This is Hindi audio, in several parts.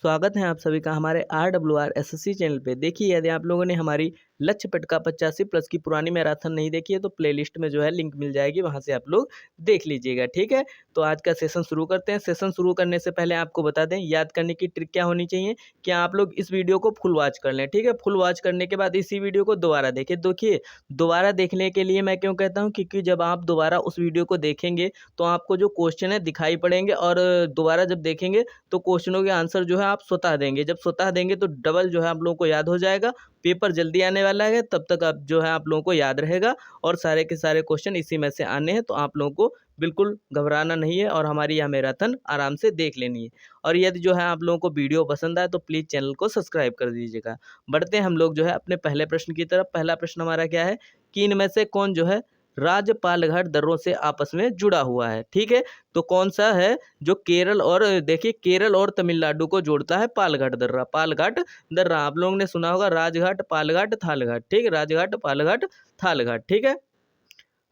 स्वागत है आप सभी का हमारे RWR SSC चैनल पे। देखिए, यदि आप लोगों ने हमारी लक्ष्य पटका 85 प्लस की पुरानी मैराथन नहीं देखी है तो प्लेलिस्ट में जो है लिंक मिल जाएगी, वहां से आप लोग देख लीजिएगा। ठीक है, तो आज का सेशन शुरू करते हैं। सेशन शुरू करने से पहले आपको बता दें, याद करने की ट्रिक क्या होनी चाहिए कि आप लोग इस वीडियो को फुल वॉच कर लें। ठीक है, फुल वॉच करने के बाद इसी वीडियो को दोबारा देखें। देखिए, दोबारा देखने के लिए मैं क्यों कहता हूँ, क्योंकि जब आप दोबारा उस वीडियो को देखेंगे तो आपको जो क्वेश्चन है दिखाई पड़ेंगे, और दोबारा जब देखेंगे तो क्वेश्चनों के आंसर जो है आप स्वतः देंगे। जब स्वतः देंगे तो डबल जो है आप लोगों को याद हो जाएगा। पेपर जल्दी आने वाला है, तब तक आप जो है आप लोगों को याद रहेगा, और सारे के सारे क्वेश्चन इसी में से आने हैं। तो आप लोगों को बिल्कुल घबराना नहीं है और हमारी यह मैराथन आराम से देख लेनी है। और यदि जो है आप लोगों को वीडियो पसंद आए तो प्लीज़ चैनल को सब्सक्राइब कर दीजिएगा। बढ़ते हैं हम लोग जो है अपने पहले प्रश्न की तरफ। पहला प्रश्न हमारा क्या है कि इनमें से कौन जो है राजपालघाट दर्रों से आपस में जुड़ा हुआ है। ठीक है, तो कौन सा है जो केरल और देखिए केरल और तमिलनाडु को जोड़ता है? पालघाट दर्रा। पालघाट दर्रा आप लोगों ने सुना होगा, राजघाट, पालघाट, थालघाट। ठीक है, राजघाट, पालघाट, थालघाट। ठीक है,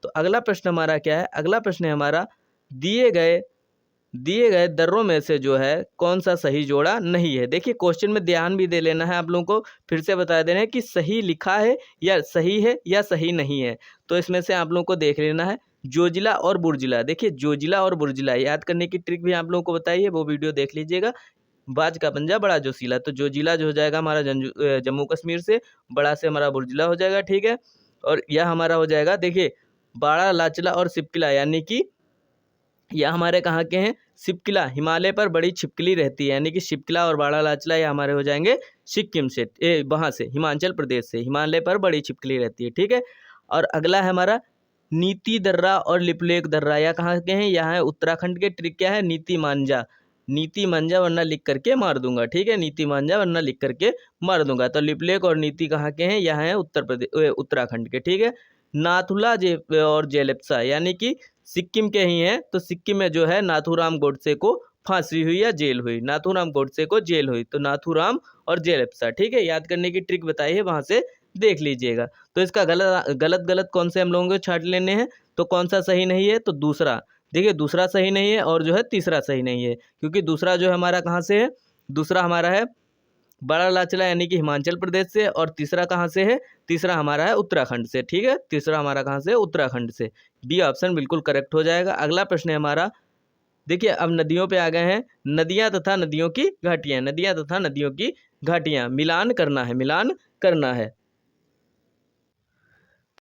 तो अगला प्रश्न हमारा क्या है? अगला प्रश्न है हमारा, दिए गए दर्रों में से जो है कौन सा सही जोड़ा नहीं है। देखिए, क्वेश्चन में ध्यान भी दे लेना है आप लोगों को। फिर से बता देना है कि सही लिखा है या सही नहीं है। तो इसमें से आप लोगों को देख लेना है जोजिला और बुर्जिला। देखिए, जोजिला और बुर्जिला याद करने की ट्रिक भी आप लोगों को बताई है, वो वीडियो देख लीजिएगा। बाज का पंजा बड़ा जोशीला, तो जोजिला जो हो जाएगा हमारा जम्मू कश्मीर से, बड़ा से हमारा बुर्जिला हो जाएगा। ठीक है, और यह हमारा हो जाएगा देखिए बाड़ा, लाचला और सिपकिला, यानी कि यह हमारे कहाँ के हैं? सिपकिला। हिमालय पर बड़ी छिपकली रहती है, यानी कि शिपकिला और बाड़ा लाचला ये हमारे हो जाएंगे सिक्किम से, वहाँ से, हिमाचल प्रदेश से। हिमालय पर बड़ी छिपकली रहती है। ठीक है, और अगला है हमारा नीति दर्रा और लिपुलेख दर्रा। यह कहाँ के हैं? यहाँ है उत्तराखंड के। ट्रिक क्या है? नीति मांझा। नीति मांझा वरना लिख करके मार दूंगा। ठीक है, नीति मांझा वरना लिख करके मार दूंगा। तो लिपुलेख और नीति कहाँ के हैं? यहाँ है उत्तराखंड के। ठीक है, नाथुला और जेलेप्सा यानी कि सिक्किम के ही हैं। तो सिक्किम में जो है नाथूराम गोडसे को फांसी हुई या जेल हुई? नाथूराम गोडसे को जेल हुई, तो नाथूराम और जेलेप्सा। ठीक है, याद करने की ट्रिक बताई है, वहां से देख लीजिएगा। तो इसका गलत कौन से हम लोगों को छाट लेने हैं। तो कौन सा सही नहीं है? तो दूसरा। देखिए, दूसरा सही नहीं है, और जो है तीसरा सही नहीं है, क्योंकि दूसरा जो है हमारा कहाँ से है? दूसरा हमारा है बड़ा लाचला यानी कि हिमाचल प्रदेश से, और तीसरा कहाँ से है? तीसरा हमारा है उत्तराखंड से। ठीक है, तीसरा हमारा कहाँ से? उत्तराखंड से। बी ऑप्शन बिल्कुल करेक्ट हो जाएगा। अगला प्रश्न है हमारा, देखिए अब नदियों पे आ गए हैं। नदियां तथा नदियों की घाटियां, नदियां तथा नदियों की घाटियां, मिलान करना है, मिलान करना है।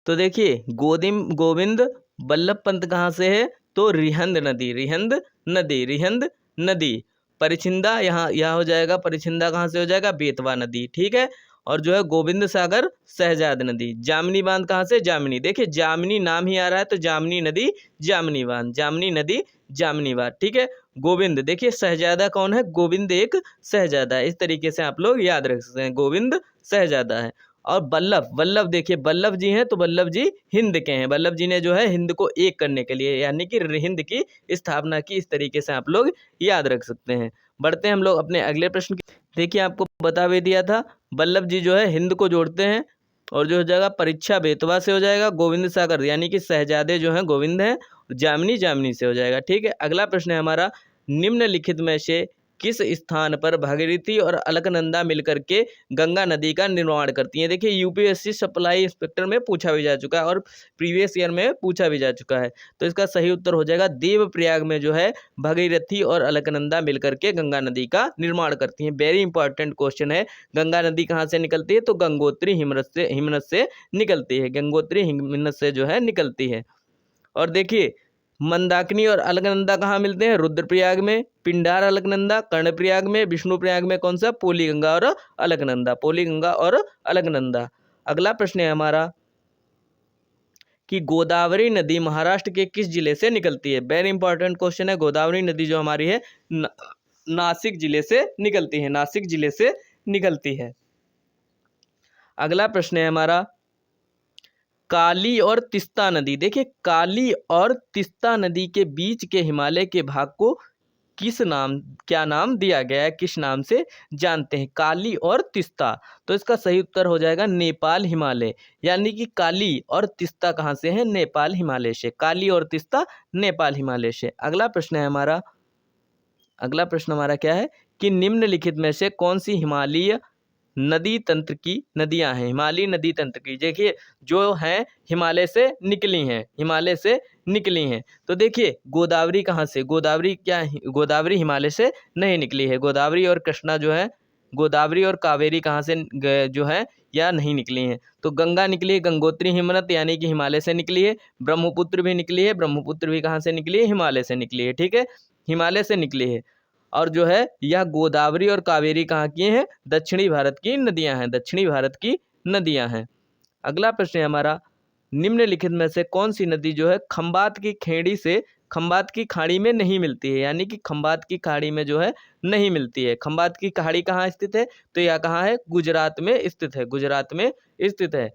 तो देखिए, गोविंद बल्लभ पंत कहाँ से है? तो रिहंद नदी, रिहंद नदी, रिहंद नदी। परिछिंदा यहाँ यह हो जाएगा, परिछिंदा कहाँ से हो जाएगा? बेतवा नदी। ठीक है, और जो है गोविंद सागर शहजाद नदी। जामनी बांध कहाँ से? जामनी। देखिए, जामनी नाम ही आ रहा है तो जामनी नदी, जामनी बांध, जामनी नदी, जामनी बांध। ठीक है, गोविंद, देखिए शहजादा कौन है? गोविंद एक शहजादा है। इस तरीके से आप लोग याद रख सकते हैं, गोविंद शहजादा है। और वल्लभ देखिए, वल्लभ जी हैं तो वल्लभ जी हिंद के हैं। वल्लभ जी ने जो है हिंद को एक करने के लिए, यानी कि हिंद की स्थापना की। इस तरीके से आप लोग याद रख सकते हैं। बढ़ते हैं हम लोग अपने अगले प्रश्न की। देखिए, आपको बता भी दिया था, वल्लभ जी जो है हिंद को जोड़ते हैं, और जो हो जाएगा परीक्षा बेतवा से हो जाएगा, गोविंद सागर यानी कि शहजादे जो हैं गोविंद हैं, जामनी जामनी से हो जाएगा। ठीक है, अगला प्रश्न है हमारा, निम्नलिखित में से किस स्थान पर भागीरथी और अलकनंदा मिलकर के गंगा नदी का निर्माण करती हैं? देखिए, यूपीएससी सप्लाई इंस्पेक्टर में पूछा भी जा चुका है, और प्रीवियस ईयर में पूछा भी जा चुका है। तो इसका सही उत्तर हो जाएगा देवप्रयाग में जो है भागीरथी और अलकनंदा मिलकर के गंगा नदी का निर्माण करती हैं। वेरी इंपॉर्टेंट क्वेश्चन है। गंगा नदी कहाँ से निकलती है? तो गंगोत्री हिमनद से निकलती है, गंगोत्री हिमनद से जो है निकलती है। और देखिए, मंदाकिनी और अलकनंदा कहाँ मिलते हैं? रुद्रप्रयाग में। पिंडार अलकनंदा कर्णप्रयाग में। विष्णुप्रयाग में कौन सा? पोलीगंगा और अलकनंदा, पोलीगंगा और अलकनंदा। अगला प्रश्न है हमारा कि गोदावरी नदी महाराष्ट्र के किस जिले से निकलती है? वेरी इंपॉर्टेंट क्वेश्चन है। गोदावरी नदी जो हमारी है नासिक जिले से निकलती है, नासिक जिले से निकलती है। अगला प्रश्न है हमारा, काली और तिस्ता नदी। देखिए, काली और तिस्ता नदी के बीच के हिमालय के भाग को क्या नाम दिया गया है? किस नाम से जानते हैं? काली और तिस्ता। तो इसका सही उत्तर हो जाएगा नेपाल हिमालय, यानी कि काली और तिस्ता कहाँ से है? नेपाल हिमालय से। काली और तिस्ता नेपाल हिमालय से। अगला प्रश्न है हमारा, अगला प्रश्न हमारा क्या है कि निम्नलिखित में से कौन सी हिमालयी नदी तंत्र की नदियां हैं। हिमालयी नदी तंत्र की देखिए जो हैं हिमालय से निकली हैं, हिमालय से निकली हैं। तो देखिए गोदावरी कहाँ से, गोदावरी क्या, गोदावरी हिमालय से नहीं निकली है। गोदावरी और कृष्णा जो है, गोदावरी और कावेरी कहाँ से जो है या नहीं निकली हैं। तो गंगा निकली है, गंगोत्री हिमनद यानी कि हिमालय से निकली है। ब्रह्मपुत्र भी निकली है, ब्रह्मपुत्र भी कहाँ से निकली है, हिमालय से निकली है। ठीक है, हिमालय से निकली है। और जो है यह गोदावरी और कावेरी कहाँ की हैं, दक्षिणी भारत की नदियां हैं, दक्षिणी भारत की नदियां हैं। अगला प्रश्न है हमारा, निम्नलिखित में से कौन सी नदी जो है खंबात की खेड़ी से खंबात की खाड़ी में नहीं मिलती है, यानी कि खंबात की खाड़ी में जो है नहीं मिलती है। खंबात की खाड़ी कहाँ स्थित है, तो यह कहाँ है, गुजरात में स्थित है, गुजरात में स्थित है।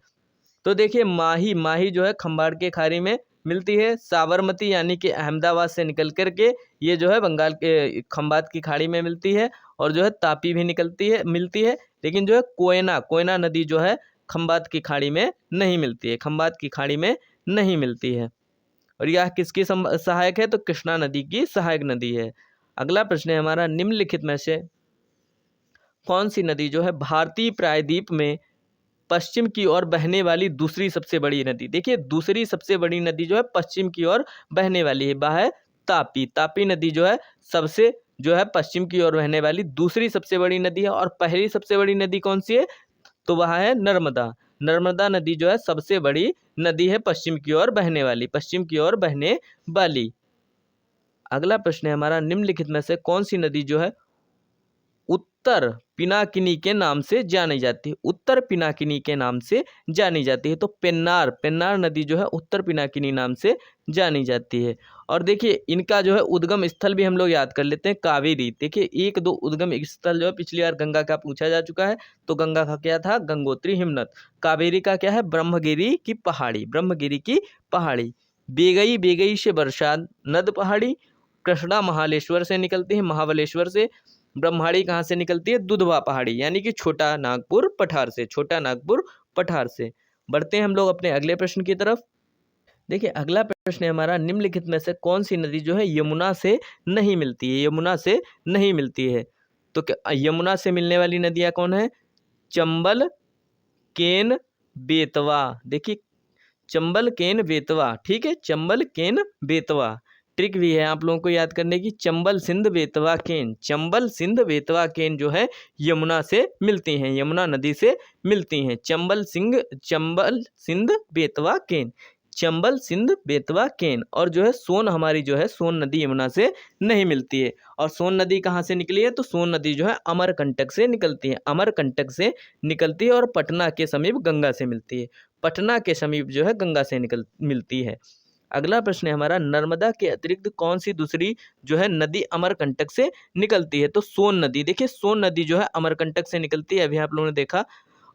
तो देखिए माही, माही जो है खंबात के खाड़ी में मिलती है। साबरमती यानी कि अहमदाबाद से निकल करके ये जो है बंगाल के खंबात की खाड़ी में मिलती है। और जो है तापी भी निकलती है, मिलती है। लेकिन जो है कोयना, कोयना नदी जो है खंबात की खाड़ी में नहीं मिलती है, खंबात की खाड़ी में नहीं मिलती है। और यह किसकी सहायक है, तो कृष्णा नदी की सहायक नदी है। अगला प्रश्न है हमारा, निम्नलिखित में से कौन सी नदी जो है भारतीय प्रायद्वीप में पश्चिम की ओर बहने वाली दूसरी सबसे बड़ी नदी। देखिए दूसरी सबसे बड़ी नदी जो है पश्चिम की ओर बहने वाली है, वह है तापी। तापी नदी जो है सबसे जो है पश्चिम की ओर बहने वाली दूसरी सबसे बड़ी नदी है। और पहली सबसे बड़ी नदी कौन सी है, तो वह है नर्मदा। नर्मदा नदी जो है सबसे बड़ी नदी है पश्चिम की ओर बहने वाली, पश्चिम की ओर बहने वाली। अगला प्रश्न है हमारा, निम्नलिखित में से कौन सी नदी जो है उत्तर पिनाकिनी के नाम से जानी जाती है, उत्तर पिनाकिनी के नाम से जानी जाती है। तो पेन्नार, पेन्नार नदी जो है उत्तर पिनाकिनी नाम से जानी जाती है। और देखिए इनका जो है उद्गम स्थल भी हम लोग याद कर लेते हैं, कावेरी। देखिए एक दो उद्गम स्थल जो है पिछली बार गंगा का पूछा जा चुका है, तो गंगा का क्या था, गंगोत्री हिमनद। कावेरी का क्या है, ब्रह्मगिरी की पहाड़ी, ब्रह्मगिरी की पहाड़ी। बेगई, बेगई से बरसात नद पहाड़ी। कृष्णा महालेश्वर से निकलती है, महाबलेश्वर से। ब्रह्माणी कहाँ से निकलती है, दुधवा पहाड़ी यानी कि छोटा नागपुर पठार से, छोटा नागपुर पठार से। बढ़ते हैं हम लोग अपने अगले प्रश्न की तरफ। देखिए अगला प्रश्न है हमारा, निम्नलिखित में से कौन सी नदी जो है यमुना से नहीं मिलती है, यमुना से नहीं मिलती है। तो क्या यमुना से मिलने वाली नदियाँ कौन है, चंबल, केन, बेतवा। देखिए चंबल, केन, बेतवा। ठीक है, चंबल, केन, बेतवा। ट्रिक भी है आप लोगों को याद करने की, चंबल, सिंध, बेतवा, केन। चंबल, सिंध, बेतवा, केन जो है यमुना से मिलती हैं, यमुना नदी से मिलती हैं। चंबल, चंबल, सिंध, बेतवा, केन। चंबल, सिंध, बेतवा, केन। और जो है सोन, हमारी जो है सोन नदी यमुना से नहीं मिलती है। और सोन नदी कहाँ से निकली है, तो सोन नदी जो है अमरकंटक से निकलती है, अमरकंटक से निकलती है और पटना के समीप गंगा से मिलती है, पटना के समीप जो है गंगा से मिलती है। अगला प्रश्न है हमारा, नर्मदा के अतिरिक्त कौन सी दूसरी जो है नदी अमरकंटक से निकलती है, तो सोन नदी। देखिए सोन नदी जो है अमरकंटक से निकलती है, अभी आप लोगों ने देखा।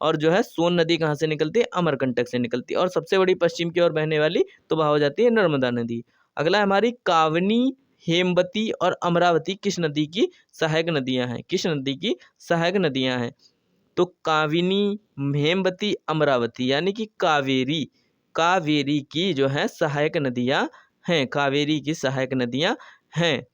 और जो है सोन नदी कहाँ से निकलती है, अमरकंटक से निकलती है। और सबसे बड़ी पश्चिम की ओर बहने वाली तो वह हो जाती है नर्मदा नदी। अगला हमारी कावनी, हेमवती और अमरावती किस नदी की सहायक नदियां हैं, किस नदी की सहायक नदियां हैं। तो काविनी, हेमवती, अमरावती यानी कि कावेरी, कावेरी की जो है सहायक नदियां हैं, कावेरी की सहायक नदियां हैं।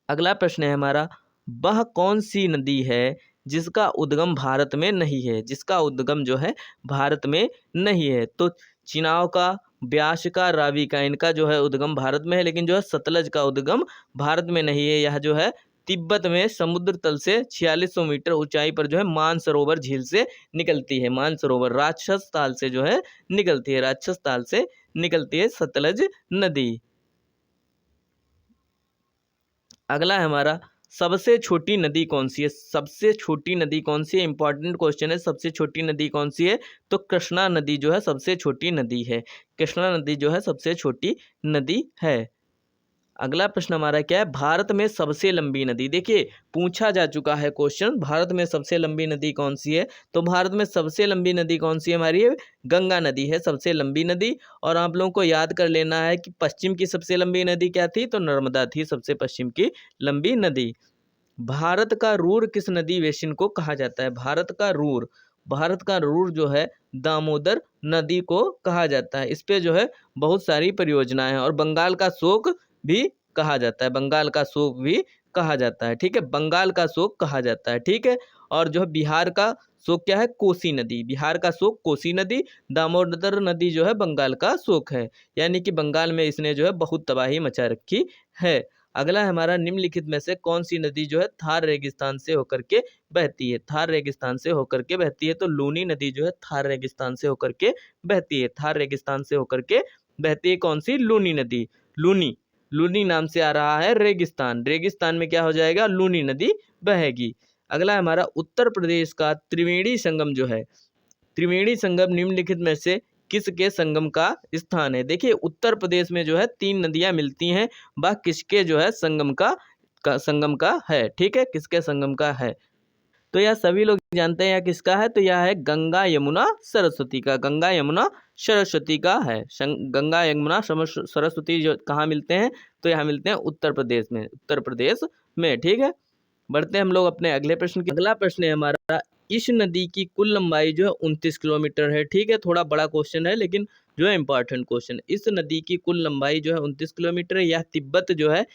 अगला प्रश्न है हमारा, वह कौन सी नदी है जिसका उद्गम भारत में नहीं है, जिसका उद्गम जो है भारत में नहीं है। तो चिनाव का, ब्यास का, रावी का, इनका जो है उद्गम भारत में है, लेकिन जो है सतलज का उद्गम भारत में नहीं है। यह जो है तिब्बत में समुद्र तल से 4600 मीटर ऊंचाई पर जो है मानसरोवर झील से निकलती है, मानसरोवर राक्षस ताल से जो है निकलती है, राक्षस ताल से निकलती है सतलज नदी। अगला है हमारा, सबसे छोटी नदी कौन सी है, सबसे छोटी नदी कौन सी है, इंपॉर्टेंट क्वेश्चन है। सबसे छोटी नदी कौन सी है, तो कृष्णा नदी जो है सबसे छोटी नदी है, कृष्णा नदी जो है सबसे छोटी नदी है। अगला प्रश्न हमारा क्या है, भारत में सबसे लंबी नदी। देखिए पूछा जा चुका है क्वेश्चन, भारत में सबसे लंबी नदी कौन सी है, तो भारत में सबसे लंबी नदी कौन सी है, हमारी है गंगा नदी है सबसे लंबी नदी। और आप लोगों को याद कर लेना है कि पश्चिम की सबसे लंबी नदी क्या थी, तो नर्मदा थी सबसे पश्चिम की लंबी नदी। भारत का रूर किस नदी बेसिन को कहा जाता है, भारत का रूर, भारत का रूर जो है दामोदर नदी को कहा जाता है। इस पे जो है बहुत सारी परियोजनाएं हैं। और बंगाल का शोक भी कहा जाता है, बंगाल का शोक भी कहा जाता है, ठीक है। बंगाल का शोक कहा जाता है, ठीक है। और जो है बिहार का शोक क्या है? कोसी नदी। बिहार का शोक कोसी नदी। दामोदर नदी जो है बंगाल का शोक है, यानी कि बंगाल में इसने जो है बहुत तबाही मचा रखी है। अगला है हमारा, निम्नलिखित में से कौन सी नदी जो है थार रेगिस्तान से होकर के बहती है? थार रेगिस्तान से होकर के बहती है, तो लूनी नदी जो है थार रेगिस्तान से होकर के बहती है। थार रेगिस्तान से होकर के बहती है कौन सी? लूनी नदी। लूनी, लूनी नाम से आ रहा है रेगिस्तान, रेगिस्तान में क्या हो जाएगा? लूनी नदी बहेगी। अगला है हमारा, उत्तर प्रदेश का त्रिवेणी संगम जो है, त्रिवेणी संगम निम्नलिखित में से किसके संगम का स्थान है? देखिए उत्तर प्रदेश में जो है 3 नदियां मिलती हैं, वह किसके जो है संगम संगम का है, ठीक है, किसके संगम का है? तो यह सभी लोग जानते हैं यह किसका है, तो यह है गंगा यमुना सरस्वती का। गंगा यमुना सरस्वती का है। गंगा यमुना सरस्वती जो कहाँ मिलते हैं? तो यहाँ मिलते हैं उत्तर प्रदेश में, उत्तर प्रदेश में, ठीक है। बढ़ते हैं हम लोग अपने अगले प्रश्न की। अगला प्रश्न है हमारा, इस नदी की कुल लंबाई जो है 29 किलोमीटर है, ठीक है। थोड़ा बड़ा क्वेश्चन है लेकिन जो है इंपॉर्टेंट क्वेश्चन। इस नदी की कुल लंबाई जो है 29 किलोमीटर है। यह तिब्बत जो है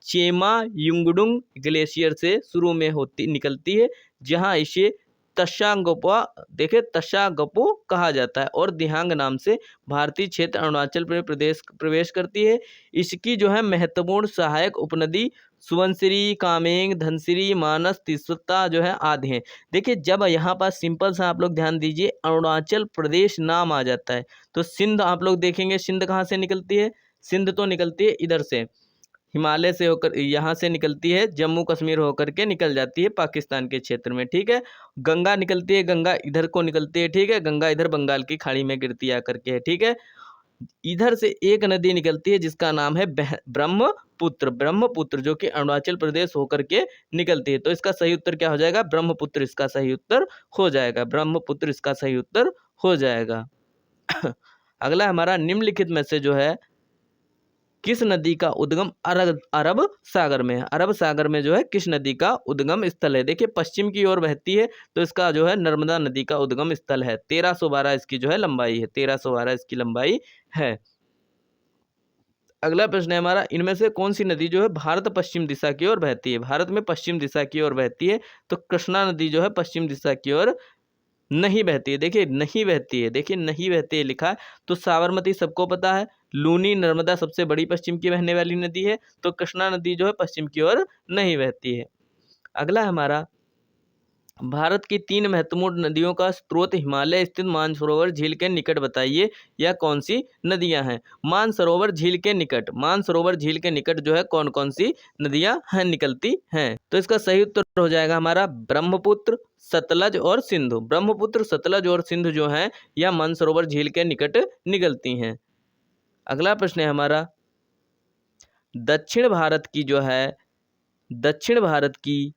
चेमा युंगडुंग ग्लेशियर से शुरू में निकलती है, जहां इसे तशांगपो, देखिए तशांगपो कहा जाता है, और दिहांग नाम से भारतीय क्षेत्र अरुणाचल प्रदेश प्रवेश करती है। इसकी जो है महत्वपूर्ण सहायक उपनदी सुबनसिरी, कामेंग, धनसिरी, मानस, तिस्ता जो है आदि हैं। देखिए जब यहाँ पर सिंपल सा आप लोग ध्यान दीजिए, अरुणाचल प्रदेश नाम आ जाता है तो सिंध आप लोग देखेंगे, सिंध कहाँ से निकलती है? सिंध तो निकलती है इधर से, हिमालय से होकर, यहाँ से निकलती है, जम्मू कश्मीर होकर के निकल जाती है पाकिस्तान के क्षेत्र में, ठीक है। गंगा निकलती है, गंगा इधर को निकलती है, ठीक है। गंगा इधर बंगाल की खाड़ी में गिरती आकर के है, ठीक है। इधर से एक नदी निकलती है जिसका नाम है ब्रह्मपुत्र। ब्रह्मपुत्र जो कि अरुणाचल प्रदेश होकर के निकलती है, तो इसका सही उत्तर क्या हो जाएगा? ब्रह्मपुत्र इसका सही उत्तर हो जाएगा। ब्रह्मपुत्र इसका सही उत्तर हो जाएगा। अगला हमारा, निम्नलिखित में से जो है किस नदी का उद्गम अरब सागर में है? अरब सागर में जो है किस नदी का उद्गम स्थल है? देखिए पश्चिम की ओर बहती है, तो इसका जो है नर्मदा नदी का उद्गम स्थल है। 1312 इसकी जो है लंबाई है, 1312 इसकी लंबाई है। अगला प्रश्न है हमारा, इनमें से कौन सी नदी जो है भारत पश्चिम दिशा की ओर बहती है? भारत में पश्चिम दिशा की ओर बहती है, तो कृष्णा नदी जो है पश्चिम दिशा की ओर नहीं बहती है। देखिए नहीं बहती है, देखिए नहीं बहती है लिखा है। तो साबरमती सबको पता है, लूनी नर्मदा सबसे बड़ी पश्चिम की बहने वाली नदी है, तो कृष्णा नदी जो है पश्चिम की ओर नहीं बहती है। अगला हमारा, भारत की 3 महत्वपूर्ण नदियों का स्रोत हिमालय स्थित मानसरोवर झील के निकट बताइए, यह कौन सी नदियां हैं? मानसरोवर झील के निकट, मानसरोवर झील के निकट जो है कौन कौन सी नदियां हैं निकलती हैं? तो इसका सही उत्तर हो जाएगा हमारा ब्रह्मपुत्र, सतलज और सिंधु। ब्रह्मपुत्र, सतलज और सिंधु जो हैं यह मानसरोवर झील के निकट निकलती हैं। अगला प्रश्न है हमारा, दक्षिण भारत की जो है, दक्षिण भारत की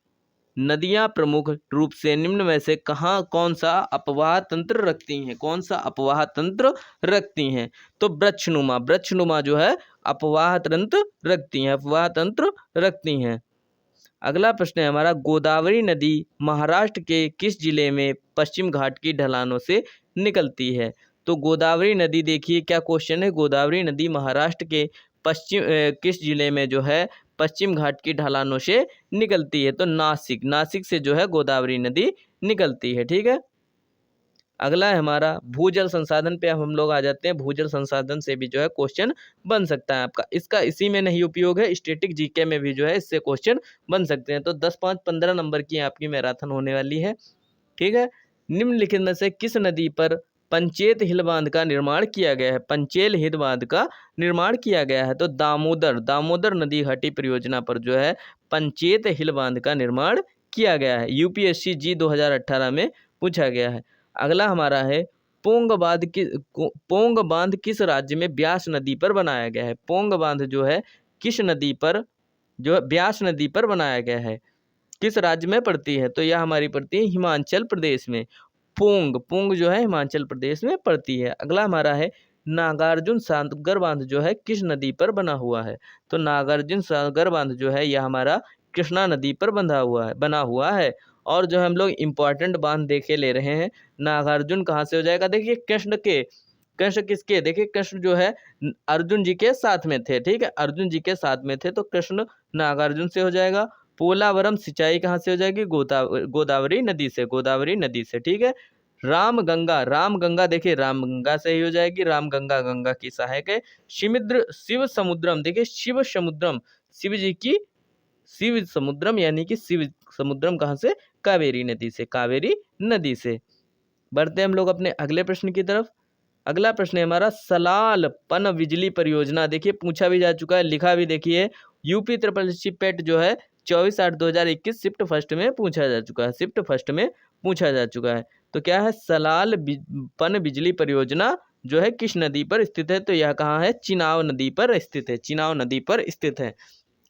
नदियां प्रमुख रूप से निम्न में से कौन सा अपवाह तंत्र रखती हैं? कौन सा अपवाह तंत्र रखती हैं? तो वृक्षनुमा, वृक्षनुमा जो है अपवाह तंत्र रखती हैं, अपवाह तंत्र रखती हैं। अगला प्रश्न है हमारा, गोदावरी नदी महाराष्ट्र के किस जिले में पश्चिम घाट की ढलानों से निकलती है? तो गोदावरी नदी, देखिए क्या क्वेश्चन है, गोदावरी नदी महाराष्ट्र के किस जिले में जो है पश्चिम घाट की ढलानों से निकलती है? तो नासिक, नासिक से जो है गोदावरी नदी निकलती है, ठीक है। अगला है हमारा, भूजल संसाधन पे अब हम लोग आ जाते हैं। भूजल संसाधन से भी जो है क्वेश्चन बन सकता है आपका, इसका इसी में नहीं उपयोग है, स्टैटिक जीके में भी जो है इससे क्वेश्चन बन सकते हैं। तो 10, 5, 15 नंबर की आपकी मैराथन होने वाली है, ठीक है। निम्नलिखित में से किस नदी पर पंचेत हिल बांध का निर्माण किया गया है? पंचेल हिल बांध का निर्माण किया गया है, तो दामोदर, दामोदर नदी घाटी परियोजना पर जो है पंचेत हिल बांध का निर्माण किया गया है। यूपीएससी जी 2018 में पूछा गया है। अगला हमारा है, पोंग बांध किस राज्य में ब्यास नदी पर बनाया गया है? पोंग बांध जो है किस नदी पर, जो है ब्यास नदी पर बनाया गया है, किस राज्य में पड़ती है? तो यह हमारी पड़ती है हिमाचल प्रदेश में। पोंग, पोंग जो है हिमाचल प्रदेश में पड़ती है। अगला हमारा है, नागार्जुन सागर बांध जो है किस नदी पर बना हुआ है? तो नागार्जुन सागर बांध जो है यह हमारा कृष्णा नदी पर बना हुआ है। और जो हम लोग इम्पोर्टेंट बांध देखे ले रहे हैं, नागार्जुन कहाँ से हो जाएगा? देखिए कृष्ण किसके, देखिए कृष्ण जो है अर्जुन जी के साथ में थे, ठीक है, अर्जुन जी के साथ में थे, तो कृष्ण नागार्जुन से हो जाएगा। पोलावरम सिंचाई कहाँ से हो जाएगी? गोदावरी नदी से, गोदावरी नदी से, ठीक है। रामगंगा, रामगंगा देखिए रामगंगा से ही हो जाएगी, रामगंगा गंगा की सहायक है। शिव समुद्रम देखिए शिव समुद्रम, शिव जी की शिव समुद्रम यानी कि शिव समुद्रम कहाँ से? कावेरी नदी से, कावेरी नदी से। बढ़ते हम लोग अपने अगले प्रश्न की तरफ। अगला प्रश्न है हमारा सलाल पन बिजली परियोजना। देखिए पूछा भी जा चुका है, लिखा भी देखिए यूपी ट्रिपल पेट जो है 24/8/2021 शिफ्ट फर्स्ट में पूछा जा चुका है, शिफ्ट फर्स्ट में पूछा जा चुका है। तो क्या है? सलाल पन बिजली परियोजना जो है किस नदी पर स्थित है? तो यह कहाँ है? चिनाब नदी पर स्थित है, चिनाब नदी पर स्थित है।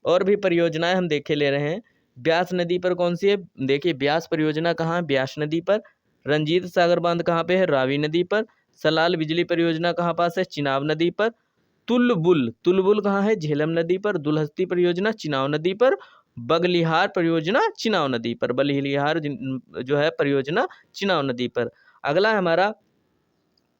और भी परियोजनाएं हम देखे ले रहे हैं। ब्यास नदी पर कौन सी है? देखिए ब्यास परियोजना कहाँ है? ब्यास नदी पर। रंजीत सागर बांध कहाँ पे है? रावी नदी पर। सलाल बिजली परियोजना कहाँ पास है? चिनाब नदी पर। तुलबुल, तुलबुल कहाँ है? झेलम नदी पर। दुलहस्ती परियोजना चिनाब नदी पर। बगलिहार परियोजना चिनाब नदी पर, बगलिहार जो है परियोजना चिनाब नदी पर। अगला है हमारा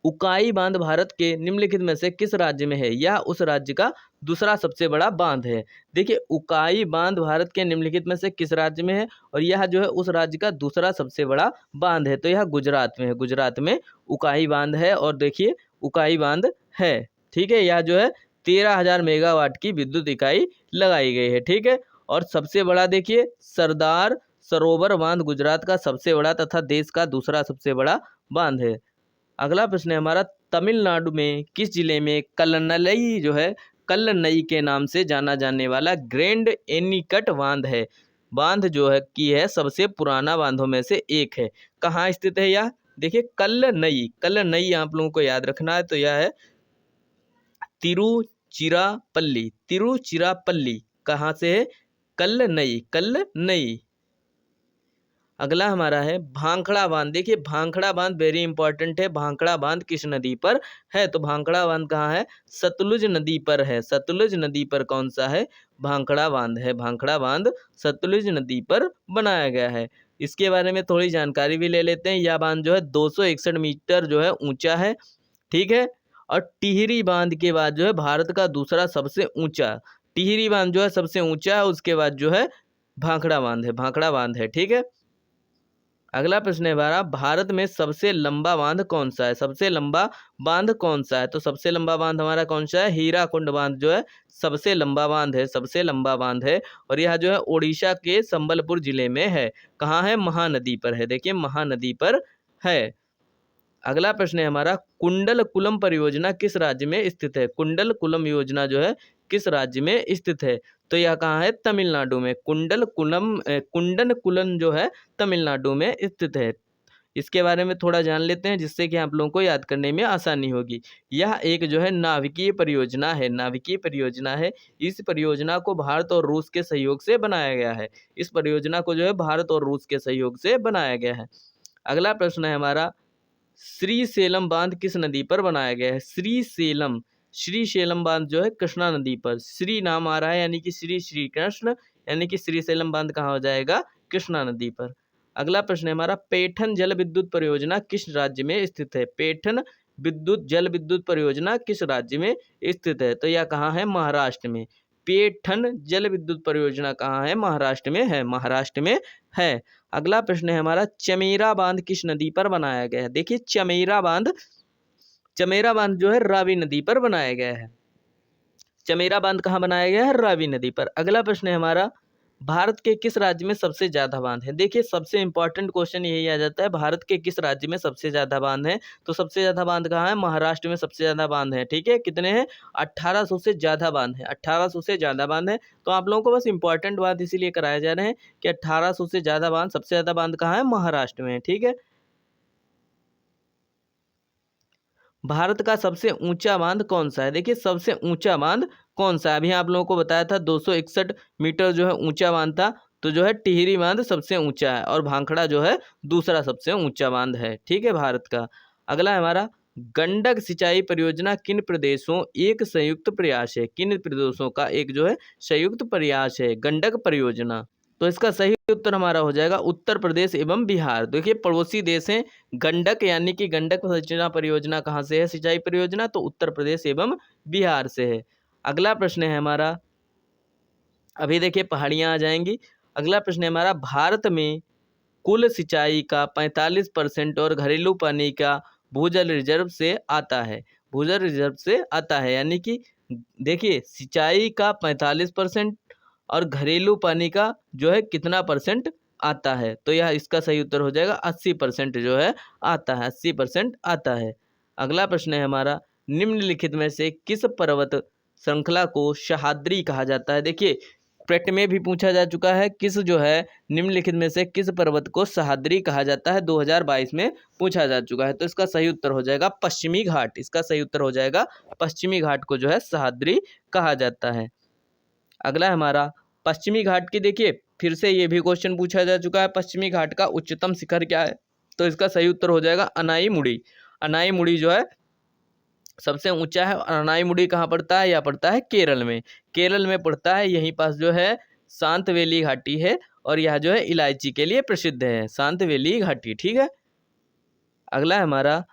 उकाई बांध भारत के निम्नलिखित में से किस राज्य में है? यह उस राज्य का दूसरा सबसे बड़ा बांध है। देखिए उकाई बांध भारत के निम्नलिखित में से किस राज्य में है? और यह जो है उस राज्य का दूसरा सबसे बड़ा बांध है। तो यह गुजरात में है, गुजरात में उकाई बांध है। और देखिए उकाई बांध है, ठीक है। यह जो है 13,000 मेगावाट की विद्युत इकाई लगाई गई है, ठीक है। और सबसे बड़ा देखिए सरदार सरोवर बांध गुजरात का सबसे बड़ा तथा देश का दूसरा सबसे बड़ा बांध है। अगला प्रश्न है हमारा तमिलनाडु में किस जिले में कल्लनई जो है कल्लनई के नाम से जाना जाने वाला ग्रैंड एनीकट बांध है? बांध जो है की है सबसे पुराना बांधों में से एक है। कहाँ स्थित है यह? देखिए कल्लनई, कल्लनई आप लोगों को याद रखना है। तो यह है तिरुचिरापल्ली, तिरुचिरापल्ली कहाँ से है? कल्लनई, कल्लनई। अगला हमारा है भांखड़ा बांध। देखिए भांखड़ा बांध वेरी इंपॉर्टेंट है। भांखड़ा बांध किस नदी पर है? तो भांखड़ा बांध कहाँ है? सतलुज नदी पर है। सतलुज नदी पर कौन सा है? भांखड़ा बांध है। भांखड़ा बांध सतलुज नदी पर बनाया गया है। इसके बारे में थोड़ी जानकारी भी ले लेते हैं। यह बांध जो है 261 मीटर जो है ऊंचा है, ठीक है। और टिहरी बांध के बाद जो है भारत का दूसरा सबसे ऊंचा, टिहरी बांध जो है सबसे ऊंचा है, उसके बाद जो है भांखड़ा बांध है, भांखड़ा बांध है, ठीक है। अगला प्रश्न है हमारा भारत में सबसे लंबा बांध कौन सा है? सबसे लंबा बांध कौन सा है? तो सबसे लंबा बांध हमारा कौन सा है? हीराकुंड बांध जो है सबसे लंबा बांध है, सबसे लंबा बांध है। और यह जो है उड़ीसा के संबलपुर जिले में है। कहाँ है? महानदी पर है। देखिए महानदी पर है। अगला प्रश्न है हमारा कुंडलकुलम परियोजना किस राज्य में स्थित है? कुंडलकुलम योजना जो है किस राज्य में स्थित है? तो यह कहाँ है? तमिलनाडु में। कुंडनकुलम जो है तमिलनाडु में स्थित है। इसके बारे में थोड़ा जान लेते हैं जिससे कि आप लोगों को याद करने में आसानी होगी। यह एक जो है नाभिकीय परियोजना है, नाभिकीय परियोजना है। इस परियोजना को भारत और रूस के सहयोग से बनाया गया है। इस परियोजना को जो है भारत और रूस के सहयोग से बनाया गया है। अगला प्रश्न है हमारा श्रीशैलम बांध किस नदी पर बनाया गया है? श्रीशैलम, श्रीशैलम बांध जो है कृष्णा नदी पर। श्री नाम आ रहा है यानी कि श्री कृष्ण, यानी कि श्रीशैलम बांध कहाँ हो जाएगा? कृष्णा नदी पर। अगला प्रश्न है हमारा पैठन जल विद्युत परियोजना किस राज्य में स्थित है? पैठन जल विद्युत परियोजना किस राज्य में स्थित है? तो यह कहाँ है? महाराष्ट्र में। पैठन जल विद्युत परियोजना कहाँ है? महाराष्ट्र में है, महाराष्ट्र में है। अगला प्रश्न है हमारा चमेरा बांध किस नदी पर बनाया गया है? देखिए चमेरा बांध जो है रावी नदी पर बनाया गया है। चमेरा बांध कहाँ बनाया गया है? रावी नदी पर। अगला प्रश्न है हमारा भारत के किस राज्य में सबसे ज्यादा बांध है? देखिए सबसे इंपॉर्टेंट क्वेश्चन यही आ जाता है, भारत के किस राज्य में सबसे ज्यादा बांध है? तो सबसे ज्यादा बांध कहाँ है? महाराष्ट्र में सबसे ज्यादा बांध है, ठीक है। कितने हैं? 1800 से ज्यादा बांध है, 1800 से ज्यादा बांध है। तो आप लोगों को बस इंपॉर्टेंट बात इसीलिए कराया जा रहे हैं कि 1800 से ज्यादा बांध, सबसे ज्यादा बांध कहाँ है? महाराष्ट्र में, ठीक है। भारत का सबसे ऊंचा बांध कौन सा है? देखिए सबसे ऊंचा बांध कौन सा है? अभी आप लोगों को बताया था 261 मीटर जो है ऊंचा बांध था। तो जो है टिहरी बांध सबसे ऊंचा है और भांखड़ा जो है दूसरा सबसे ऊंचा बांध है, ठीक है, भारत का। अगला है हमारा गंडक सिंचाई परियोजना किन प्रदेशों एक संयुक्त प्रयास है? किन प्रदेशों का एक जो है संयुक्त प्रयास है गंडक परियोजना? तो इसका सही उत्तर हमारा हो जाएगा उत्तर प्रदेश एवं बिहार। देखिए पड़ोसी देश हैं। गंडक यानी कि गंडक सिंचाई परियोजना कहाँ से है? सिंचाई परियोजना तो उत्तर प्रदेश एवं बिहार से है। अगला प्रश्न है हमारा, अभी देखिए पहाड़ियाँ आ जाएंगी। अगला प्रश्न है हमारा, भारत में कुल सिंचाई का 45% और घरेलू पानी का भूजल रिजर्व से आता है। भूजल रिजर्व से आता है यानी कि देखिए सिंचाई का 45% और घरेलू पानी का जो है कितना परसेंट आता है, तो यह इसका सही उत्तर हो जाएगा 80% जो है आता है, 80% आता है। अगला प्रश्न है हमारा, निम्नलिखित में से किस पर्वत श्रृंखला को सह्याद्री कहा जाता है। देखिए प्रश्न में भी पूछा जा चुका है, किस जो है निम्नलिखित में से किस पर्वत को सह्याद्री कहा जाता है, 2022 में पूछा जा चुका है। तो इसका सही उत्तर हो जाएगा पश्चिमी घाट, इसका सही उत्तर हो जाएगा पश्चिमी घाट को जो है सह्याद्री कहा जाता है। अगला हमारा, पश्चिमी घाट की देखिए फिर से ये भी क्वेश्चन पूछा जा चुका है, पश्चिमी घाट का उच्चतम शिखर क्या है, तो इसका सही उत्तर हो जाएगा अनाईमुड़ी। अनाईमुड़ी जो है सबसे ऊंचा है। और अनाईमुड़ी कहाँ पड़ता है, यह पड़ता है केरल में, केरल में पड़ता है। यहीं पास जो है शांतवेली घाटी है और यह जो है इलायची के लिए प्रसिद्ध है, शांतवेली घाटी। ठीक है। अगला हमारा,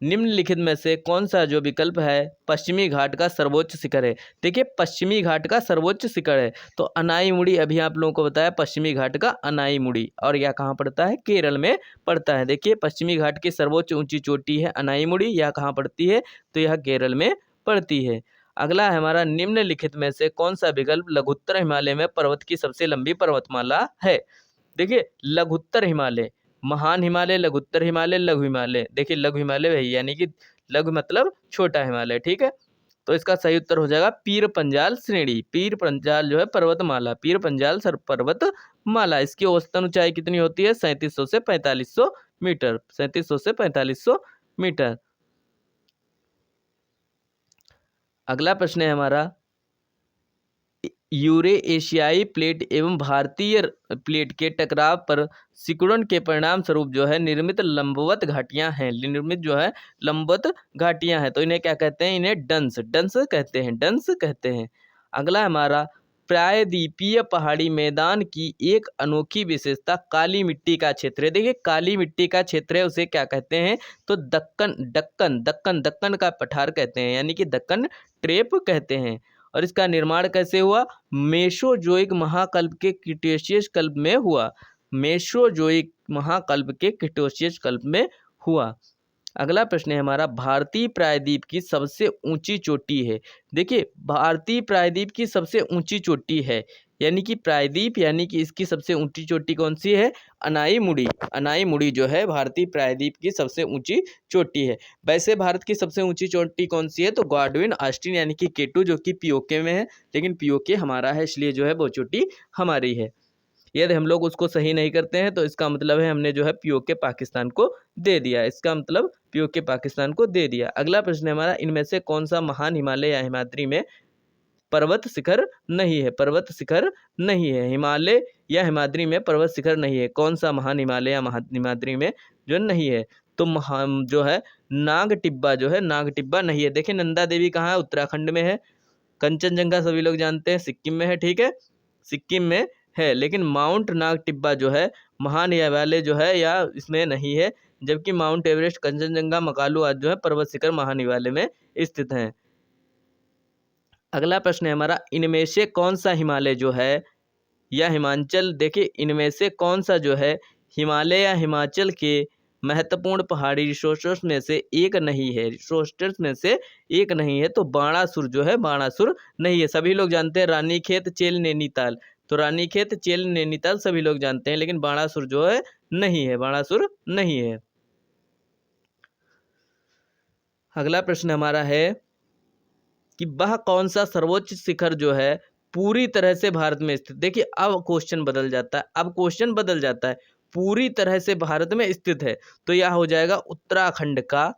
निम्नलिखित में से कौन सा जो विकल्प है पश्चिमी घाट का सर्वोच्च शिखर है। देखिए पश्चिमी घाट का सर्वोच्च शिखर है तो अनाईमुड़ी, अभी आप लोगों को बताया पश्चिमी घाट का अनाईमुड़ी, और यह कहाँ पड़ता है, केरल में पड़ता है। देखिए पश्चिमी घाट की सर्वोच्च ऊंची चोटी है अनाईमुड़ी, यह कहाँ पड़ती है, तो यह केरल में पड़ती है। अगला है हमारा, निम्नलिखित में से कौन सा विकल्प लघुत्तर हिमालय में पर्वत की सबसे लंबी पर्वतमाला है। देखिए लघुत्तर हिमालय, महान हिमालय, लघुत्तर हिमालय, लघु हिमालय। देखिए लघु हिमालय वही यानी कि लघु मतलब छोटा हिमालय। ठीक है। तो इसका सही उत्तर हो जाएगा पीर पंजाल श्रेणी, पीर पंजाल जो है पर्वतमाला, पीर पंजाल सर पर्वतमाला। इसकी औसतन ऊंचाई कितनी होती है, 3700 से 4500 मीटर, 3700 से 4500 मीटर। अगला प्रश्न है हमारा, यूरेशियाई प्लेट एवं भारतीय प्लेट के टकराव पर सिकुड़न के परिणाम स्वरूप जो है निर्मित लंबवत घाटियां हैं, निर्मित जो है लंबवत घाटियां हैं, तो इन्हें क्या कहते हैं, इन्हें डंस, डंस कहते हैं, डंस कहते हैं। अगला हमारा, प्रायद्वीपीय पहाड़ी मैदान की एक अनोखी विशेषता काली मिट्टी का क्षेत्र है। देखिए काली मिट्टी का क्षेत्र है उसे क्या कहते हैं, तो दक्कन, दक्कन, दक्कन, दक्कन का पठार कहते हैं यानी कि दक्कन ट्रेप कहते हैं। और इसका निर्माण कैसे हुआ, मेसोजोइक महाकल्प के क्रिटेशियस कल्प में हुआ, मेसोजोइक महाकल्प के क्रिटेशियस कल्प में हुआ। अगला प्रश्न है हमारा, भारतीय प्रायद्वीप की सबसे ऊंची चोटी है। देखिए भारतीय प्रायद्वीप की सबसे ऊंची चोटी है यानी कि प्रायद्वीप यानी कि इसकी सबसे ऊंची चोटी कौन सी है, अनाईमुड़ी। अनाईमुड़ी जो है भारतीय प्रायद्वीप की सबसे ऊंची चोटी है। वैसे भारत की सबसे ऊंची चोटी कौन सी है, तो गॉडविन ऑस्टिन यानी कि K2 जो कि पीओके में है, लेकिन पीओके हमारा है इसलिए जो है वो चोटी हमारी है। यदि हम लोग उसको सही नहीं करते हैं तो इसका मतलब है हमने जो है पीओके पाकिस्तान को दे दिया, इसका मतलब पीओके पाकिस्तान को दे दिया। अगला प्रश्न है हमारा, इनमें से कौन सा महान हिमालय या हिमाद्री में पर्वत शिखर नहीं है, पर्वत शिखर नहीं है, हिमालय या हिमाद्री में पर्वत शिखर नहीं है। कौन सा महान हिमालय या हिमाद्री में जो नहीं है, तो महान जो है नाग टिब्बा जो है, नाग टिब्बा नहीं है। देखिए नंदा देवी कहाँ है, उत्तराखंड में है। कंचनजंगा सभी लोग जानते हैं सिक्किम में है। ठीक है, सिक्किम में है, लेकिन माउंट नाग टिब्बा जो है महान हिमालय जो है या इसमें नहीं है, जबकि माउंट एवरेस्ट, कंचनजंगा, मकालू आदि जो है पर्वत शिखर महान हिमालय में स्थित हैं। अगला प्रश्न है हमारा, इनमें से कौन सा हिमालय जो है या हिमाचल, देखिए इनमें से कौन सा जो है हिमालय या हिमाचल के महत्वपूर्ण पहाड़ी रिसोर्सेस में से एक नहीं है, रिसोर्सेस में से एक नहीं है, तो बाणासुर जो है, बाणासुर नहीं है। सभी लोग जानते हैं रानीखेत, चेल, नैनीताल, तो रानीखेत, चेल, नैनीताल सभी लोग जानते हैं, लेकिन बाणासुर जो है नहीं है, बाणासुर नहीं है। अगला प्रश्न हमारा है कि वह कौन सा सर्वोच्च शिखर जो है पूरी तरह से भारत में स्थित। देखिए अब क्वेश्चन बदल जाता है, अब क्वेश्चन बदल जाता है, पूरी तरह से भारत में स्थित है तो यह हो जाएगा उत्तराखंड का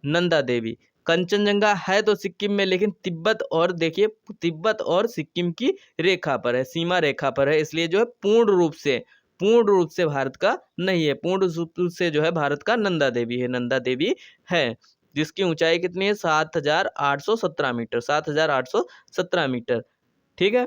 नंदा देवी। कंचनजंगा है तो सिक्किम में, लेकिन तिब्बत और देखिए तिब्बत और सिक्किम की रेखा पर है, सीमा रेखा पर है, इसलिए जो है पूर्ण रूप से भारत का नहीं है, पूर्ण रूप से जो है भारत का नंदा देवी है, नंदा देवी है, जिसकी ऊंचाई कितनी है, 7817 मीटर, 7817 मीटर। ठीक है।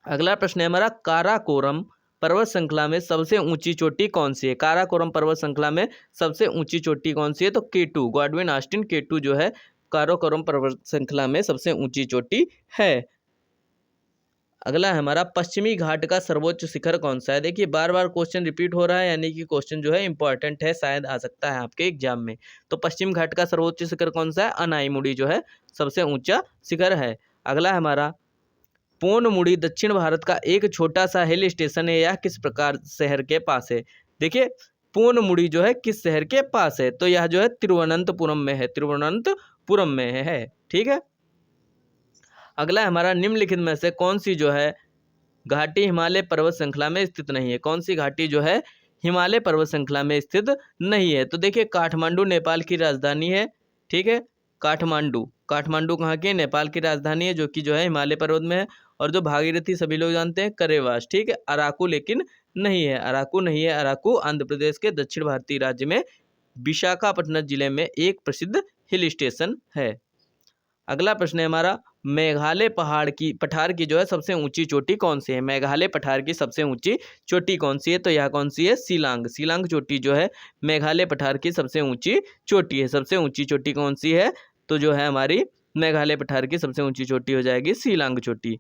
अगला प्रश्न है हमारा, काराकोरम पर्वत श्रृंखला में सबसे ऊंची चोटी कौन सी है। काराकोरम पर्वत श्रृंखला में सबसे ऊंची चोटी कौन सी है, तो K2, गॉडविन ऑस्टिन K2 जो है काराकोरम पर्वत श्रृंखला में सबसे ऊंची चोटी है। अगला है हमारा पश्चिमी घाट का सर्वोच्च शिखर कौन सा है। देखिए बार बार क्वेश्चन रिपीट हो रहा है, यानी कि क्वेश्चन जो है इंपॉर्टेंट है, शायद आ सकता है आपके एग्जाम में। तो पश्चिम घाट का सर्वोच्च शिखर कौन सा है, अनाईमुड़ी जो है सबसे ऊंचा शिखर है। अगला है हमारा पोनमुड़ी दक्षिण भारत का एक छोटा सा हिल स्टेशन है, यह किस प्रकार शहर के पास है। देखिए पोनमुड़ी जो है किस शहर के पास है, तो यह जो है तिरुवनंतपुरम में है, तिरुवनंतपुरम में है। ठीक है। अगला हमारा निम्नलिखित में से कौन सी जो है घाटी हिमालय पर्वत श्रृंखला में स्थित नहीं है। कौन सी घाटी जो है हिमालय पर्वत श्रृंखला में स्थित नहीं है। तो देखिए काठमांडू नेपाल की राजधानी है। ठीक है, काठमांडू कहाँ की, नेपाल की राजधानी है, जो कि जो है हिमालय पर्वत में है। और जो भागीरथी सभी लोग जानते हैं, करेवास। ठीक है, अराकू लेकिन नहीं है, अराकू नहीं है। अराकू आंध्र प्रदेश के दक्षिण भारतीय राज्य में विशाखापट्टनम जिले में एक प्रसिद्ध हिल स्टेशन है। अगला प्रश्न है हमारा मेघालय पठार की जो है सबसे ऊंची चोटी कौन सी है। मेघालय पठार की सबसे ऊंची चोटी कौन सी है, तो यह कौन सी है, शिलांग चोटी जो है मेघालय पठार की सबसे ऊंची चोटी है। सबसे ऊंची चोटी कौन सी है, तो जो है हमारी मेघालय पठार की सबसे ऊंची चोटी हो जाएगी शिलांग चोटी।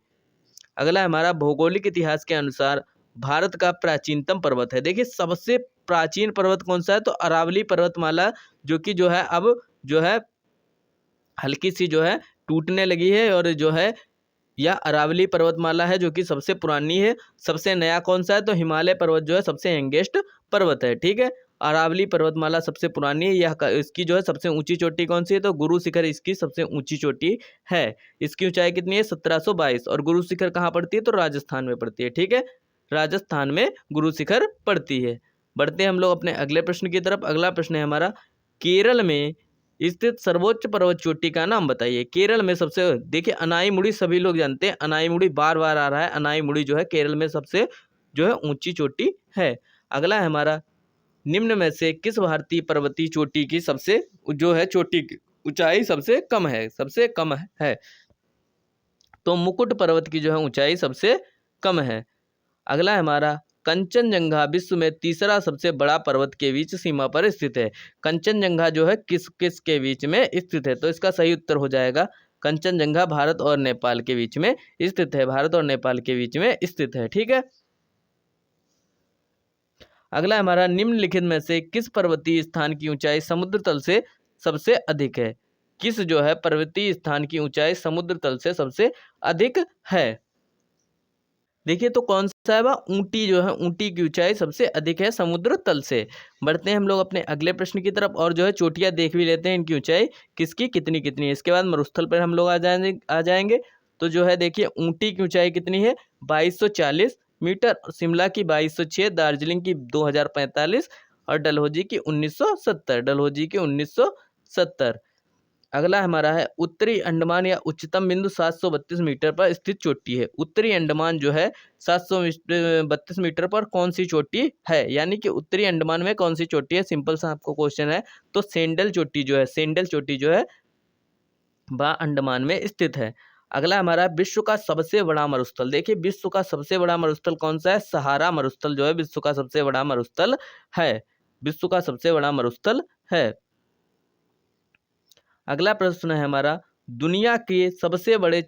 अगला हमारा भौगोलिक इतिहास के अनुसार भारत का प्राचीनतम पर्वत है। देखिए सबसे प्राचीन पर्वत कौन सा है, तो अरावली पर्वतमाला, जो कि जो है अब जो है हल्की सी जो है टूटने लगी है, और जो है यह अरावली पर्वतमाला है जो कि सबसे पुरानी है। सबसे नया कौन सा है, तो हिमालय पर्वत जो है सबसे यंगेस्ट पर्वत है। ठीक है, अरावली पर्वतमाला सबसे पुरानी है। यह इसकी जो है सबसे ऊंची चोटी कौन सी है, तो गुरु शिखर इसकी सबसे ऊंची चोटी है। इसकी ऊंचाई कितनी है, 1722। और गुरु शिखर कहाँ पड़ती है, तो राजस्थान में पड़ती है। ठीक है, राजस्थान में गुरु शिखर पड़ती है। बढ़ते हैं हम लोग अपने अगले प्रश्न की तरफ। अगला प्रश्न है हमारा केरल में स्थित सर्वोच्च पर्वत चोटी का नाम बताइए। केरल में सबसे, देखिए अनाईमुड़ी सभी लोग जानते हैं, अनाईमुड़ी बार बार आ रहा है, अनाईमुड़ी जो है केरल में सबसे जो है ऊंची चोटी है। अगला है हमारा निम्न में से किस भारतीय पर्वतीय चोटी की सबसे जो है चोटी की ऊंचाई सबसे कम है, तो मुकुट पर्वत की जो है ऊंचाई सबसे कम है। अगला है हमारा कंचनजंगा विश्व में तीसरा सबसे बड़ा पर्वत के बीच सीमा पर स्थित है। कंचनजंगा जो है किस किस के बीच में स्थित है, तो इसका सही उत्तर हो जाएगा कंचनजंगा भारत और नेपाल के बीच में स्थित है, भारत और नेपाल के बीच में स्थित है। ठीक है। अगला हमारा निम्नलिखित में से किस पर्वतीय स्थान की ऊंचाई समुद्र तल से सबसे अधिक है। किस जो है पर्वतीय स्थान की ऊंचाई समुद्र तल से सबसे अधिक है। देखिए तो कौन सा है, वह ऊंटी जो है, ऊंटी की ऊंचाई सबसे अधिक है समुद्र तल से। बढ़ते हैं हम लोग अपने अगले प्रश्न की तरफ, और जो है चोटियां देख भी लेते हैं इनकी ऊंचाई किसकी कितनी कितनी है। इसके बाद मरुस्थल पर हम लोग आ जाएंगे। तो जो है देखिए ऊंटी की ऊंचाई कितनी है, 2240 मीटर, शिमला की 2206, दार्जिलिंग की 2045 और डलहौजी की 1970। अगला हमारा है उत्तरी अंडमान या उच्चतम बिंदु 732 मीटर पर स्थित चोटी है। उत्तरी अंडमान जो है 732 मीटर पर कौन सी चोटी है, यानी कि उत्तरी अंडमान में कौन सी चोटी है। सिंपल सा आपको क्वेश्चन है, तो सेंडल चोटी जो है वह अंडमान में स्थित है। अगला हमारा विश्व का सबसे बड़ा मरुस्थल। देखिए विश्व का सबसे बड़ा मरुस्थल कौन सा है, सहारा मरुस्थल जो है विश्व का सबसे बड़ा मरुस्थल है, विश्व का सबसे बड़ा मरुस्थल है। अगला प्रश्न है हमारा दुनिया के सबसे बड़े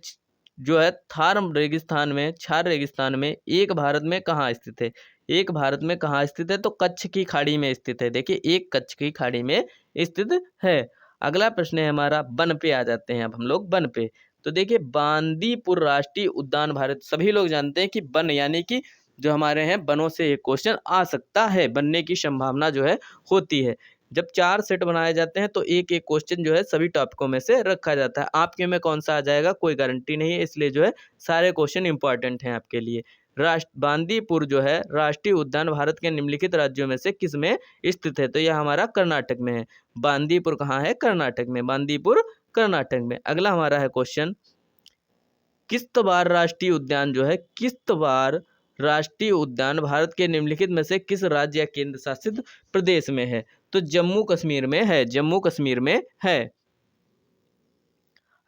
जो है छार रेगिस्तान में एक भारत में कहाँ स्थित है। एक भारत में कहाँ स्थित है, तो कच्छ की खाड़ी में स्थित है। देखिए एक कच्छ की खाड़ी में स्थित है। अगला प्रश्न है हमारा वन पे आ जाते हैं अब हम लोग वन पे। तो देखिए बांदीपुर राष्ट्रीय उद्यान, भारत सभी लोग जानते हैं कि वन यानी कि जो हमारे हैं वनों से एक क्वेश्चन आ सकता है, बनने की संभावना जो है होती है। जब 4 सेट बनाए जाते हैं तो एक एक क्वेश्चन जो है सभी टॉपिकों में से रखा जाता है। आपके में कौन सा आ जाएगा कोई गारंटी नहीं है, इसलिए जो है सारे क्वेश्चन इंपॉर्टेंट हैं आपके लिए। बांदीपुर जो है राष्ट्रीय उद्यान भारत के निम्नलिखित राज्यों में से किस में स्थित है, तो यह हमारा कर्नाटक में है। बांदीपुर कहाँ है, कर्नाटक में, बांदीपुर कर्नाटक में। अगला हमारा है क्वेश्चन किश्तवाड़ राष्ट्रीय उद्यान जो है, किश्तवाड़ राष्ट्रीय उद्यान भारत के निम्नलिखित में से किस राज्य या केंद्र शासित प्रदेश में है, तो जम्मू कश्मीर में है, जम्मू कश्मीर में है।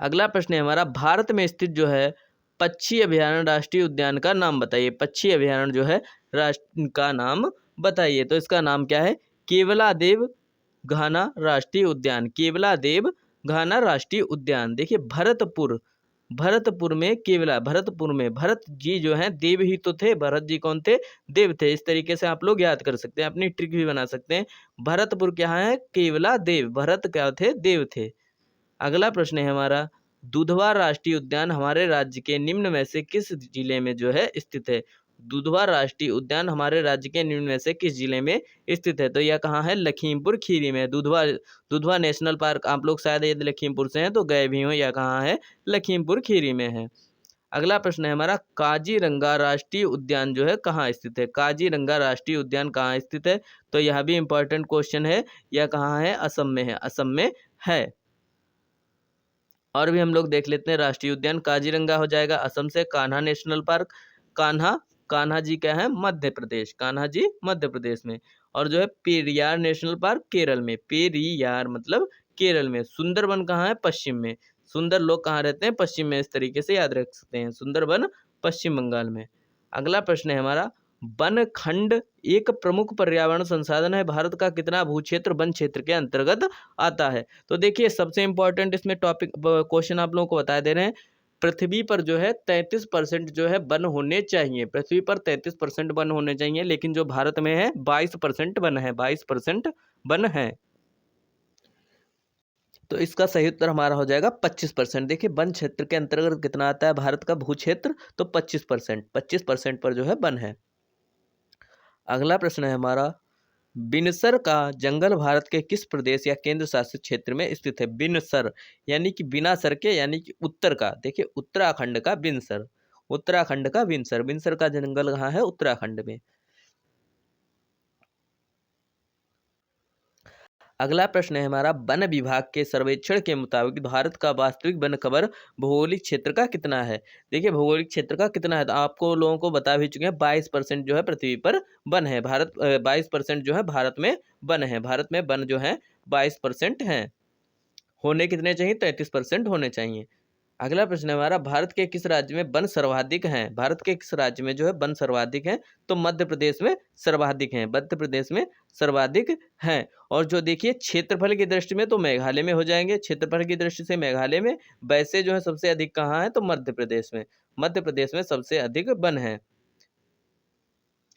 अगला प्रश्न है हमारा भारत में स्थित जो है पक्षी अभयारण्य राष्ट्रीय उद्यान का नाम बताइए। पक्षी अभयारण्य जो है राष्ट्र का नाम बताइए, तो इसका नाम क्या है, केवलादेव घाना राष्ट्रीय उद्यान, केवलादेव घाना राष्ट्रीय उद्यान। देखिए भरतपुर में केवला, भरतपुर में भरत जी जो हैं देव ही तो थे, भरत जी कौन थे, देव थे। इस तरीके से आप लोग याद कर सकते हैं, अपनी ट्रिक भी बना सकते हैं। भरतपुर क्या है, केवला देव, भरत क्या थे, देव थे। अगला प्रश्न है हमारा, दुधवा राष्ट्रीय उद्यान हमारे राज्य के निम्न में से किस जिले में जो है स्थित है। दुधवा राष्ट्रीय उद्यान हमारे राज्य के निम्न में से किस जिले में स्थित है, तो यह कहाँ है, लखीमपुर खीरी में। दुधवा नेशनल पार्क, आप लोग शायद यदि लखीमपुर से हैं तो गए भी हों, यह कहाँ है, लखीमपुर खीरी में है। अगला प्रश्न है हमारा, काजीरंगा राष्ट्रीय उद्यान जो है कहाँ स्थित है। काजीरंगा राष्ट्रीय उद्यान कहाँ स्थित है, तो यह भी इंपॉर्टेंट क्वेश्चन है। यह कहाँ है, असम में है, असम में है। और भी हम लोग देख लेते हैं राष्ट्रीय उद्यान। काजीरंगा हो जाएगा असम से। कान्हा नेशनल पार्क, कान्हा जी क्या है, मध्य प्रदेश, कान्हा जी मध्य प्रदेश में। और जो है पेरियार नेशनल पार्क केरल में, पेरियार मतलब केरल में। सुंदरबन कहाँ है, पश्चिम में। सुंदर लोग कहाँ रहते हैं, पश्चिम में। इस तरीके से याद रख सकते हैं, सुंदरबन पश्चिम बंगाल में। अगला प्रश्न है हमारा, वन खंड एक प्रमुख पर्यावरण संसाधन है, भारत का कितना भूक्षेत्र वन क्षेत्र के अंतर्गत आता है। तो देखिए सबसे इंपॉर्टेंट इसमें टॉपिक क्वेश्चन आप लोगों को बता दे रहे हैं। पृथ्वी पर जो है 33% जो है वन होने चाहिए, पृथ्वी पर 33% वन होने चाहिए, लेकिन जो भारत में है 22% वन है, 22% वन है। तो इसका सही उत्तर हमारा हो जाएगा 25%। देखिए वन क्षेत्र के अंतर्गत कितना आता है भारत का भू क्षेत्र, तो 25%, 25% पर जो है वन है। अगला प्रश्न है हमारा, बिनसर का जंगल भारत के किस प्रदेश या केंद्र शासित क्षेत्र में स्थित है। बिनसर यानी कि बिना सर के, यानी कि उत्तर का। देखिए उत्तराखंड का बिनसर, उत्तराखंड का बिनसर, बिनसर का जंगल कहाँ है, उत्तराखंड में। अगला प्रश्न है हमारा, वन विभाग के सर्वेक्षण के मुताबिक भारत का वास्तविक वन कवर भौगोलिक क्षेत्र का कितना है। देखिए भौगोलिक क्षेत्र का कितना है, तो आपको लोगों को बता भी चुके हैं, 22% जो है पृथ्वी पर वन है। 22% जो है भारत में वन है, भारत में वन जो है 22% हैं। होने कितने चाहिए, 33% होने चाहिए। अगला प्रश्न है हमारा, भारत के किस राज्य में वन सर्वाधिक हैं। भारत के किस राज्य में जो है वन सर्वाधिक हैं, तो मध्य प्रदेश में सर्वाधिक हैं, मध्य प्रदेश में सर्वाधिक हैं। और जो देखिए क्षेत्रफल की दृष्टि में तो मेघालय में हो जाएंगे, क्षेत्रफल की दृष्टि से मेघालय में। वैसे जो है सबसे अधिक कहाँ है, तो मध्य प्रदेश में, मध्य प्रदेश में सबसे अधिक वन है।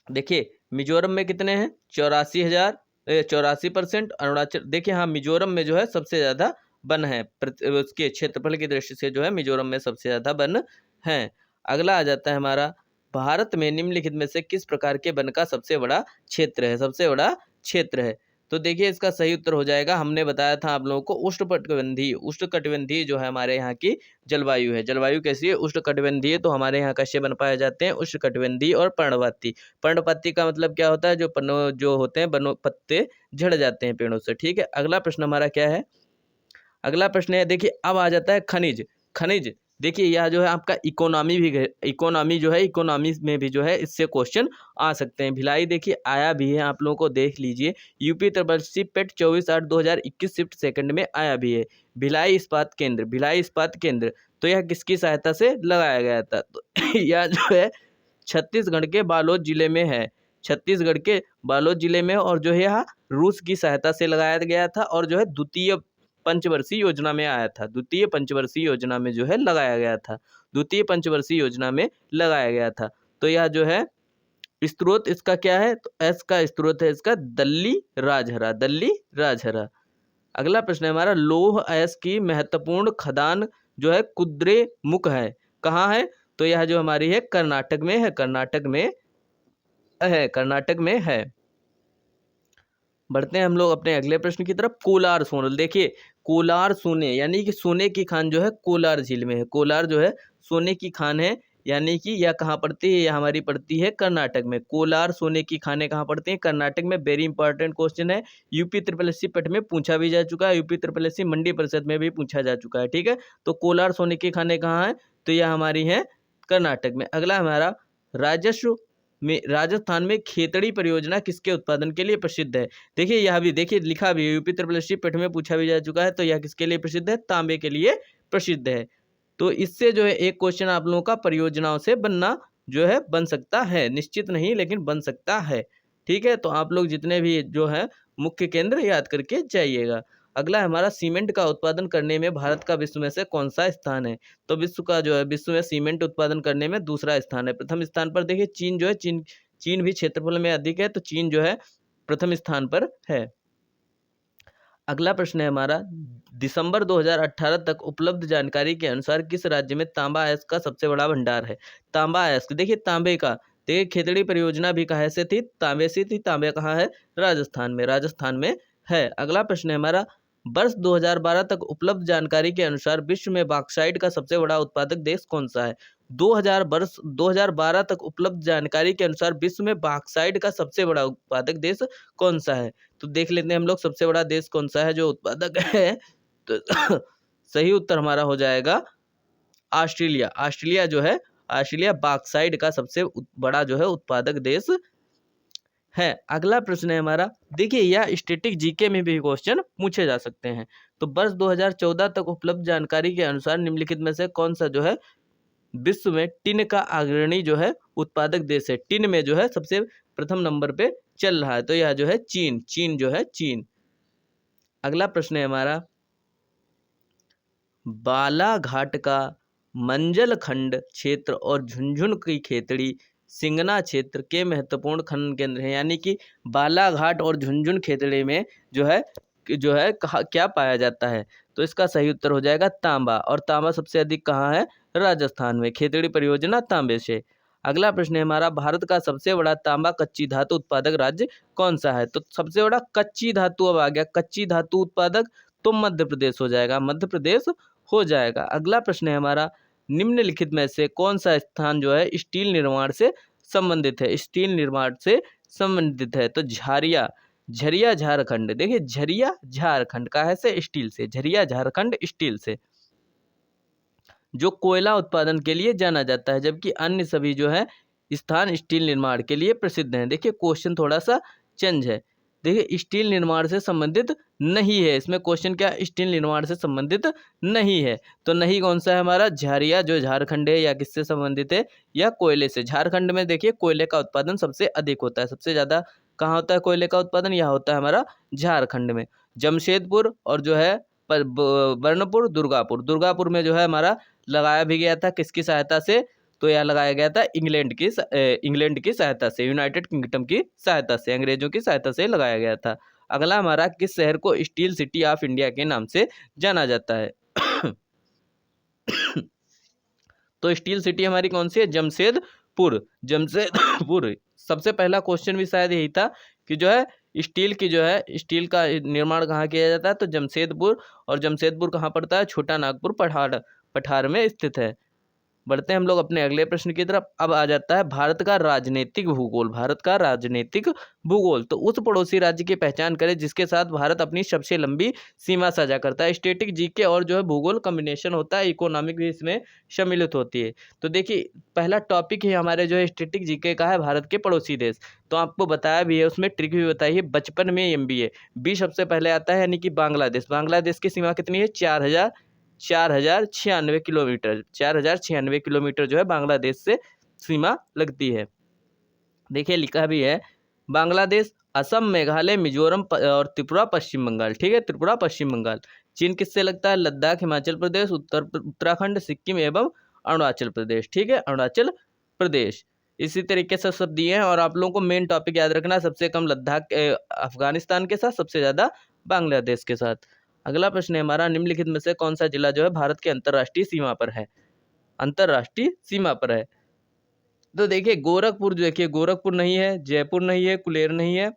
देखिए मिजोरम में कितने हैं, 84%। अरुणाचल, देखिए हाँ मिजोरम में जो है सबसे ज़्यादा वन है, उसके क्षेत्रफल की दृष्टि से जो है मिजोरम में सबसे ज़्यादा वन है। अगला आ जाता है हमारा, भारत में निम्नलिखित में से किस प्रकार के वन का सबसे बड़ा क्षेत्र है, सबसे बड़ा क्षेत्र है। तो देखिए इसका सही उत्तर हो जाएगा, हमने बताया था आप लोगों को, उष्णकटिबंधीय जो है हमारे यहाँ की जलवायु है। जलवायु कैसी है, उष्णकटिबंधीय। तो हमारे यहाँ कैसे वन पाए जाते हैं, उष्णकटिबंधीय और पर्णपाती। पर्णपाती का मतलब क्या होता है, जो होते हैं वनों पत्ते झड़ जाते हैं पेड़ों से। ठीक है, अगला प्रश्न हमारा क्या है, अगला प्रश्न है, देखिए अब आ जाता है खनिज। खनिज देखिए यह जो है आपका इकोनॉमी भी, इकोनॉमी जो है, इकोनॉमी में भी जो है इससे क्वेश्चन आ सकते हैं। भिलाई देखिए आया भी है, आप लोगों को देख लीजिए, यूपी ट्रिपल पेट 24/8/2021 शिफ्ट सेकंड में आया भी है। भिलाई इस्पात केंद्र, भिलाई इस्पात केंद्र, तो यह किसकी सहायता से लगाया गया था, तो यह जो है छत्तीसगढ़ के बालोद जिले में है, छत्तीसगढ़ के बालोद जिले में। और जो है यहाँ रूस की सहायता से लगाया गया था, और जो है द्वितीय पंचवर्षीय योजना में आया था, द्वितीय पंचवर्षीय योजना में जो है लगाया गया था, द्वितीय पंचवर्षीय योजना में लगाया गया था। तो यह जो है स्रोत इसका क्या है, तो एस का स्रोत है इसका दल्ली राजहरा, दल्ली राजहरा। अगला प्रश्न है हमारा, लौह अयस्क की महत्वपूर्ण खदान जो है कुद्रेमुख है, कहाँ है, तो यह जो हमारी है कर्नाटक में है, कर्नाटक में है, कर्नाटक में है। बढ़ते हैं हम लोग अपने अगले प्रश्न की तरफ, कोलार सोनल। देखिए कोलार सोने यानी कि सोने की खान जो है कोलार झील में है, कोलार जो है सोने की खान है, यानी कि यह कहाँ पड़ती है, यह हमारी पड़ती है कर्नाटक में। कोलार सोने की खानें कहाँ पड़ती हैं, कर्नाटक में। वेरी इंपॉर्टेंट क्वेश्चन है, यूपी ट्रिपल एससी पेट में पूछा भी जा चुका है, यूपी ट्रिपल एससी मंडी परिषद में भी पूछा जा चुका है। ठीक है, तो कोलार सोने की खानें कहाँ है, तो यह हमारी है कर्नाटक में। अगला हमारा, राजस्व में राजस्थान में खेतड़ी परियोजना किसके उत्पादन के लिए प्रसिद्ध है। देखिए यह भी देखिए लिखा भी है, यूपी ट्रिपल एससी पेट में पूछा भी जा चुका है, तो यह किसके लिए प्रसिद्ध है, तांबे के लिए प्रसिद्ध है। तो इससे जो है एक क्वेश्चन आप लोगों का परियोजनाओं से बनना जो है बन सकता है, निश्चित नहीं लेकिन बन सकता है। ठीक है, तो आप लोग जितने भी जो है मुख्य केंद्र याद करके जाइएगा। अगला है हमारा सीमेंट का उत्पादन करने में भारत का विश्व में से कौन सा स्थान है? तो विश्व का जो है विश्व में सीमेंट उत्पादन करने में दूसरा स्थान है। प्रथम स्थान पर देखिए चीन जो है, चीन भी क्षेत्रफल में अधिक है, तो चीन जो है प्रथम स्थान पर है। अगला प्रश्न है हमारा, दिसंबर 2018 तक उपलब्ध जानकारी के अनुसार किस राज्य में तांबा अयस्क का सबसे बड़ा भंडार है? तांबा अयस्क, देखिए तांबे का, देखिए खेतड़ी परियोजना भी कहाँ से थी? तांबे से थी। तांबे कहाँ है? राजस्थान में, राजस्थान में है। अगला प्रश्न है हमारा, वर्ष 2012 तक उपलब्ध जानकारी के अनुसार विश्व में बॉक्साइट का सबसे बड़ा उत्पादक देश कौन सा है? 2012 तक उपलब्ध जानकारी के अनुसार विश्व में बॉक्साइट का सबसे बड़ा उत्पादक देश कौन सा है? तो देख लेते हैं हम लोग सबसे बड़ा देश कौन सा है जो उत्पादक है। तो सही उत्तर हमारा हो जाएगा ऑस्ट्रेलिया। ऑस्ट्रेलिया जो है, ऑस्ट्रेलिया बॉक्साइट का सबसे बड़ा जो है उत्पादक देश है। अगला प्रश्न है हमारा, देखिए यह स्टैटिक जीके में भी क्वेश्चन पूछे जा सकते हैं। तो वर्ष 2014 तक उपलब्ध जानकारी के अनुसार निम्नलिखित में से कौन सा जो है विश्व में टिन का अग्रणी जो है उत्पादक देश है? टिन में जो है सबसे प्रथम नंबर पे चल रहा है, तो यह जो है चीन, चीन जो है चीन। अगला प्रश्न है हमारा, बालाघाट का मंजल खंड क्षेत्र और झुंझुनू की खेतड़ी सिंगना क्षेत्र के महत्वपूर्ण खनन केंद्र हैं, यानी कि बालाघाट और झुंझुनू खेतड़ी में जो है क्या पाया जाता है? तो इसका सही उत्तर हो जाएगा तांबा, और तांबा सबसे अधिक कहाँ है? राजस्थान में, खेतड़ी परियोजना तांबे से। अगला प्रश्न है हमारा, भारत का सबसे बड़ा तांबा कच्ची धातु उत्पादक राज्य कौन सा है? तो सबसे बड़ा कच्ची धातु अब आ गया, कच्ची धातु उत्पादक, तो मध्य प्रदेश हो जाएगा, मध्य प्रदेश हो जाएगा। अगला प्रश्न है हमारा, निम्नलिखित में से कौन सा स्थान जो है स्टील निर्माण से संबंधित है? स्टील निर्माण से संबंधित है, तो झरिया, झरिया झारखंड। देखिए झरिया झारखंड का है से स्टील से, झरिया झारखंड स्टील से, जो कोयला उत्पादन के लिए जाना जाता है, जबकि अन्य सभी जो है स्थान स्टील निर्माण के लिए प्रसिद्ध हैं। देखिए क्वेश्चन थोड़ा सा चेंज है, देखिए स्टील निर्माण से संबंधित नहीं है, इसमें क्वेश्चन क्या, स्टील निर्माण से संबंधित नहीं है, तो नहीं कौन सा है हमारा? झरिया जो झारखंड है, या किससे संबंधित है? या कोयले से। झारखंड में देखिए कोयले का उत्पादन सबसे अधिक होता है, सबसे ज़्यादा कहाँ होता है कोयले का उत्पादन? यह होता है हमारा झारखंड में। जमशेदपुर और जो है बर्नपुर, दुर्गापुर, दुर्गापुर में जो है हमारा लगाया भी गया था, किसकी सहायता से? तो यह लगाया गया था इंग्लैंड की सहायता से, यूनाइटेड किंगडम की सहायता से, अंग्रेजों की सहायता से लगाया गया था। अगला हमारा, किस शहर को स्टील सिटी ऑफ इंडिया के नाम से जाना जाता है? तो स्टील सिटी हमारी कौन सी है? जमशेदपुर, जमशेदपुर। सबसे पहला क्वेश्चन भी शायद यही था कि जो है स्टील का निर्माण कहाँ किया जाता है? तो जमशेदपुर, और जमशेदपुर कहाँ पड़ता है? छोटा नागपुर पठार में स्थित है। बढ़ते हैं हम लोग अपने अगले प्रश्न की तरफ। अब आ जाता है भारत का राजनीतिक भूगोल, भारत का राजनीतिक भूगोल। तो उस पड़ोसी राज्य की पहचान करें जिसके साथ भारत अपनी सबसे लंबी सीमा साझा करता है। स्टैटिक जीके और जो है भूगोल कॉम्बिनेशन होता है, इकोनॉमिक भी इसमें सम्मिलित होती है। तो देखिए पहला टॉपिक ही हमारे जो है स्टैटिक जीके का है, भारत के पड़ोसी देश। तो आपको बताया भी है, उसमें ट्रिक भी बताई है बचपन में, MBA बी सबसे पहले आता है, यानी कि बांग्लादेश। बांग्लादेश की सीमा कितनी है? 4096 किलोमीटर, 4096 किलोमीटर जो है बांग्लादेश से सीमा लगती है। देखिए लिखा भी है, बांग्लादेश, असम, मेघालय, मिजोरम और त्रिपुरा पश्चिम बंगाल। ठीक है, त्रिपुरा पश्चिम बंगाल। चीन किससे लगता है? लद्दाख, हिमाचल प्रदेश, उत्तराखंड, सिक्किम एवं अरुणाचल प्रदेश। ठीक है, अरुणाचल प्रदेश। इसी तरीके से सब दिए हैं, और आप लोगों को मेन टॉपिक याद रखना, सबसे कम लद्दाख अफगानिस्तान के साथ, सबसे ज़्यादा बांग्लादेश के साथ। अगला प्रश्न है हमारा, निम्नलिखित में से कौन सा जिला जो है भारत के अंतर्राष्ट्रीय सीमा पर है? अंतर्राष्ट्रीय सीमा पर है। तो देखिए गोरखपुर, जो देखिए गोरखपुर नहीं है, जयपुर नहीं है, कुलेर नहीं है।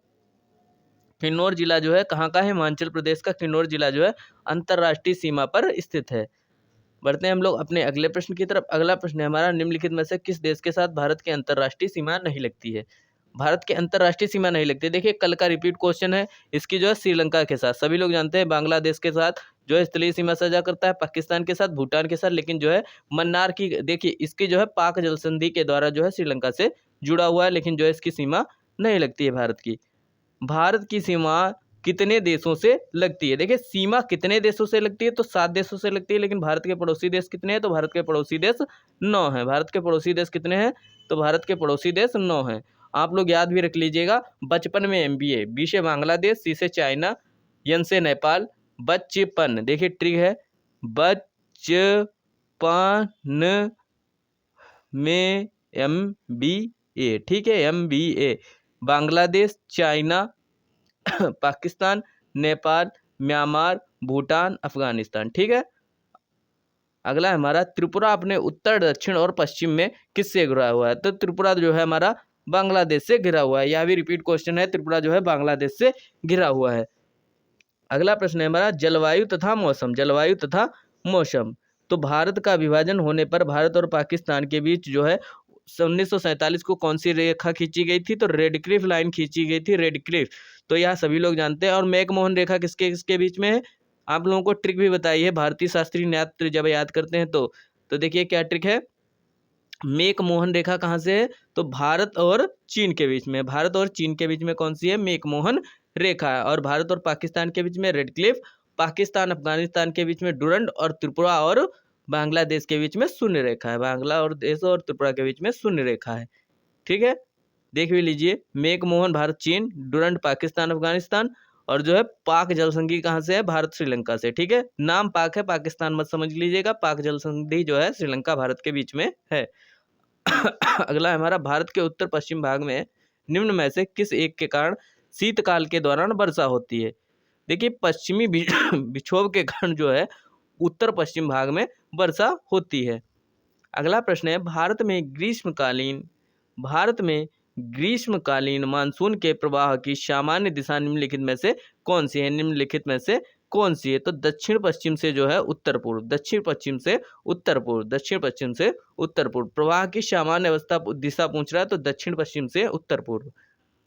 किन्नौर जिला जो है कहाँ का है? हिमाचल प्रदेश का किन्नौर जिला जो है अंतर्राष्ट्रीय सीमा पर स्थित है। बढ़ते हैं हम लोग अपने अगले प्रश्न की तरफ। अगला प्रश्न है हमारा, निम्नलिखित में से किस देश के साथ भारत की अंतर्राष्ट्रीय सीमा नहीं लगती है? भारत की अंतर्राष्ट्रीय सीमा नहीं लगती। देखिए कल का रिपीट क्वेश्चन है, इसकी जो है श्रीलंका के साथ, सभी लोग जानते हैं बांग्लादेश के साथ जो है स्थलीय सीमा साझा करता है, पाकिस्तान के साथ, भूटान के साथ, लेकिन जो है मन्नार की, देखिए इसकी जो है पाक जल संधि के द्वारा जो है श्रीलंका से जुड़ा हुआ है, लेकिन जो है इसकी सीमा नहीं लगती है भारत की। भारत की सीमा कितने देशों से लगती है? देखिए सीमा कितने देशों से लगती है? तो 7 देशों से लगती है, लेकिन भारत के पड़ोसी देश कितने हैं? तो भारत के पड़ोसी देश 9 हैं। भारत के पड़ोसी देश कितने हैं? तो भारत के पड़ोसी देश 9 हैं। आप लोग याद भी रख लीजिएगा, बचपन में MBA, बी से बांग्लादेश, सी से चाइना, एन से नेपाल, बचपन, देखिए ट्रिक है, बचपन में MBA, ठीक है, MBA। Bangladesh, China, Pakistan, Nepal, Myanmar, Bhutan, Afghanistan, ठीक है। अगला है हमारा त्रिपुरा अपने उत्तर, दक्षिण और पश्चिम में किससे घिरा हुआ है? तो त्रिपुरा जो है हमारा बांग्लादेश से घिरा हुआ है। यह भी रिपीट क्वेश्चन है, त्रिपुरा जो है बांग्लादेश से घिरा हुआ है। अगला प्रश्न है हमारा जलवायु तथा मौसम, जलवायु तथा मौसम। तो भारत का विभाजन होने पर भारत और पाकिस्तान के बीच जो है 1947 को कौन सी रेखा खींची गई थी? तो रेड क्लिफ लाइन खींची गई थी, रेड क्लिफ। तो यह सभी लोग जानते हैं। और मैकमोहन रेखा किसके किसके बीच में है? आप लोगों को ट्रिक भी बताई है, भारतीय शास्त्रीय न्याय जब याद करते हैं तो देखिए क्या ट्रिक है। मैकमोहन रेखा कहाँ से है? तो भारत और चीन के बीच में, भारत और चीन के बीच में कौन सी है? मैकमोहन रेखा है। और भारत और पाकिस्तान के बीच में रेड क्लिफ, पाकिस्तान अफगानिस्तान के बीच में डुरंड, और त्रिपुरा और बांग्लादेश के बीच में शून्य रेखा है। बांग्लादेश और त्रिपुरा के बीच में शून्य रेखा है, ठीक है। देख भी लीजिए, मैकमोहन भारत चीन, डुरंड पाकिस्तान अफगानिस्तान, और जो है पाक जल संधि कहाँ से है? भारत श्रीलंका से, ठीक है। नाम पाक है, पाकिस्तान मत समझ लीजिएगा। पाक जल संधि जो है श्रीलंका भारत के बीच में है। अगला है हमारा भारत के उत्तर पश्चिम भाग में निम्न में से किस एक के कारण शीतकाल के दौरान वर्षा होती है? देखिए पश्चिमी विक्षोभ के कारण जो है उत्तर पश्चिम भाग में वर्षा होती है। अगला प्रश्न है भारत में मानसून के प्रवाह की सामान्य दिशा निम्नलिखित में से कौन सी है? निम्नलिखित में से कौन सी है? तो दक्षिण पश्चिम से जो है उत्तर पूर्व, दक्षिण पश्चिम से उत्तर पूर्व, दक्षिण पश्चिम से उत्तर पूर्व। प्रवाह की सामान्य अवस्था दिशा पूछ रहा है, तो दक्षिण पश्चिम से उत्तर पूर्व।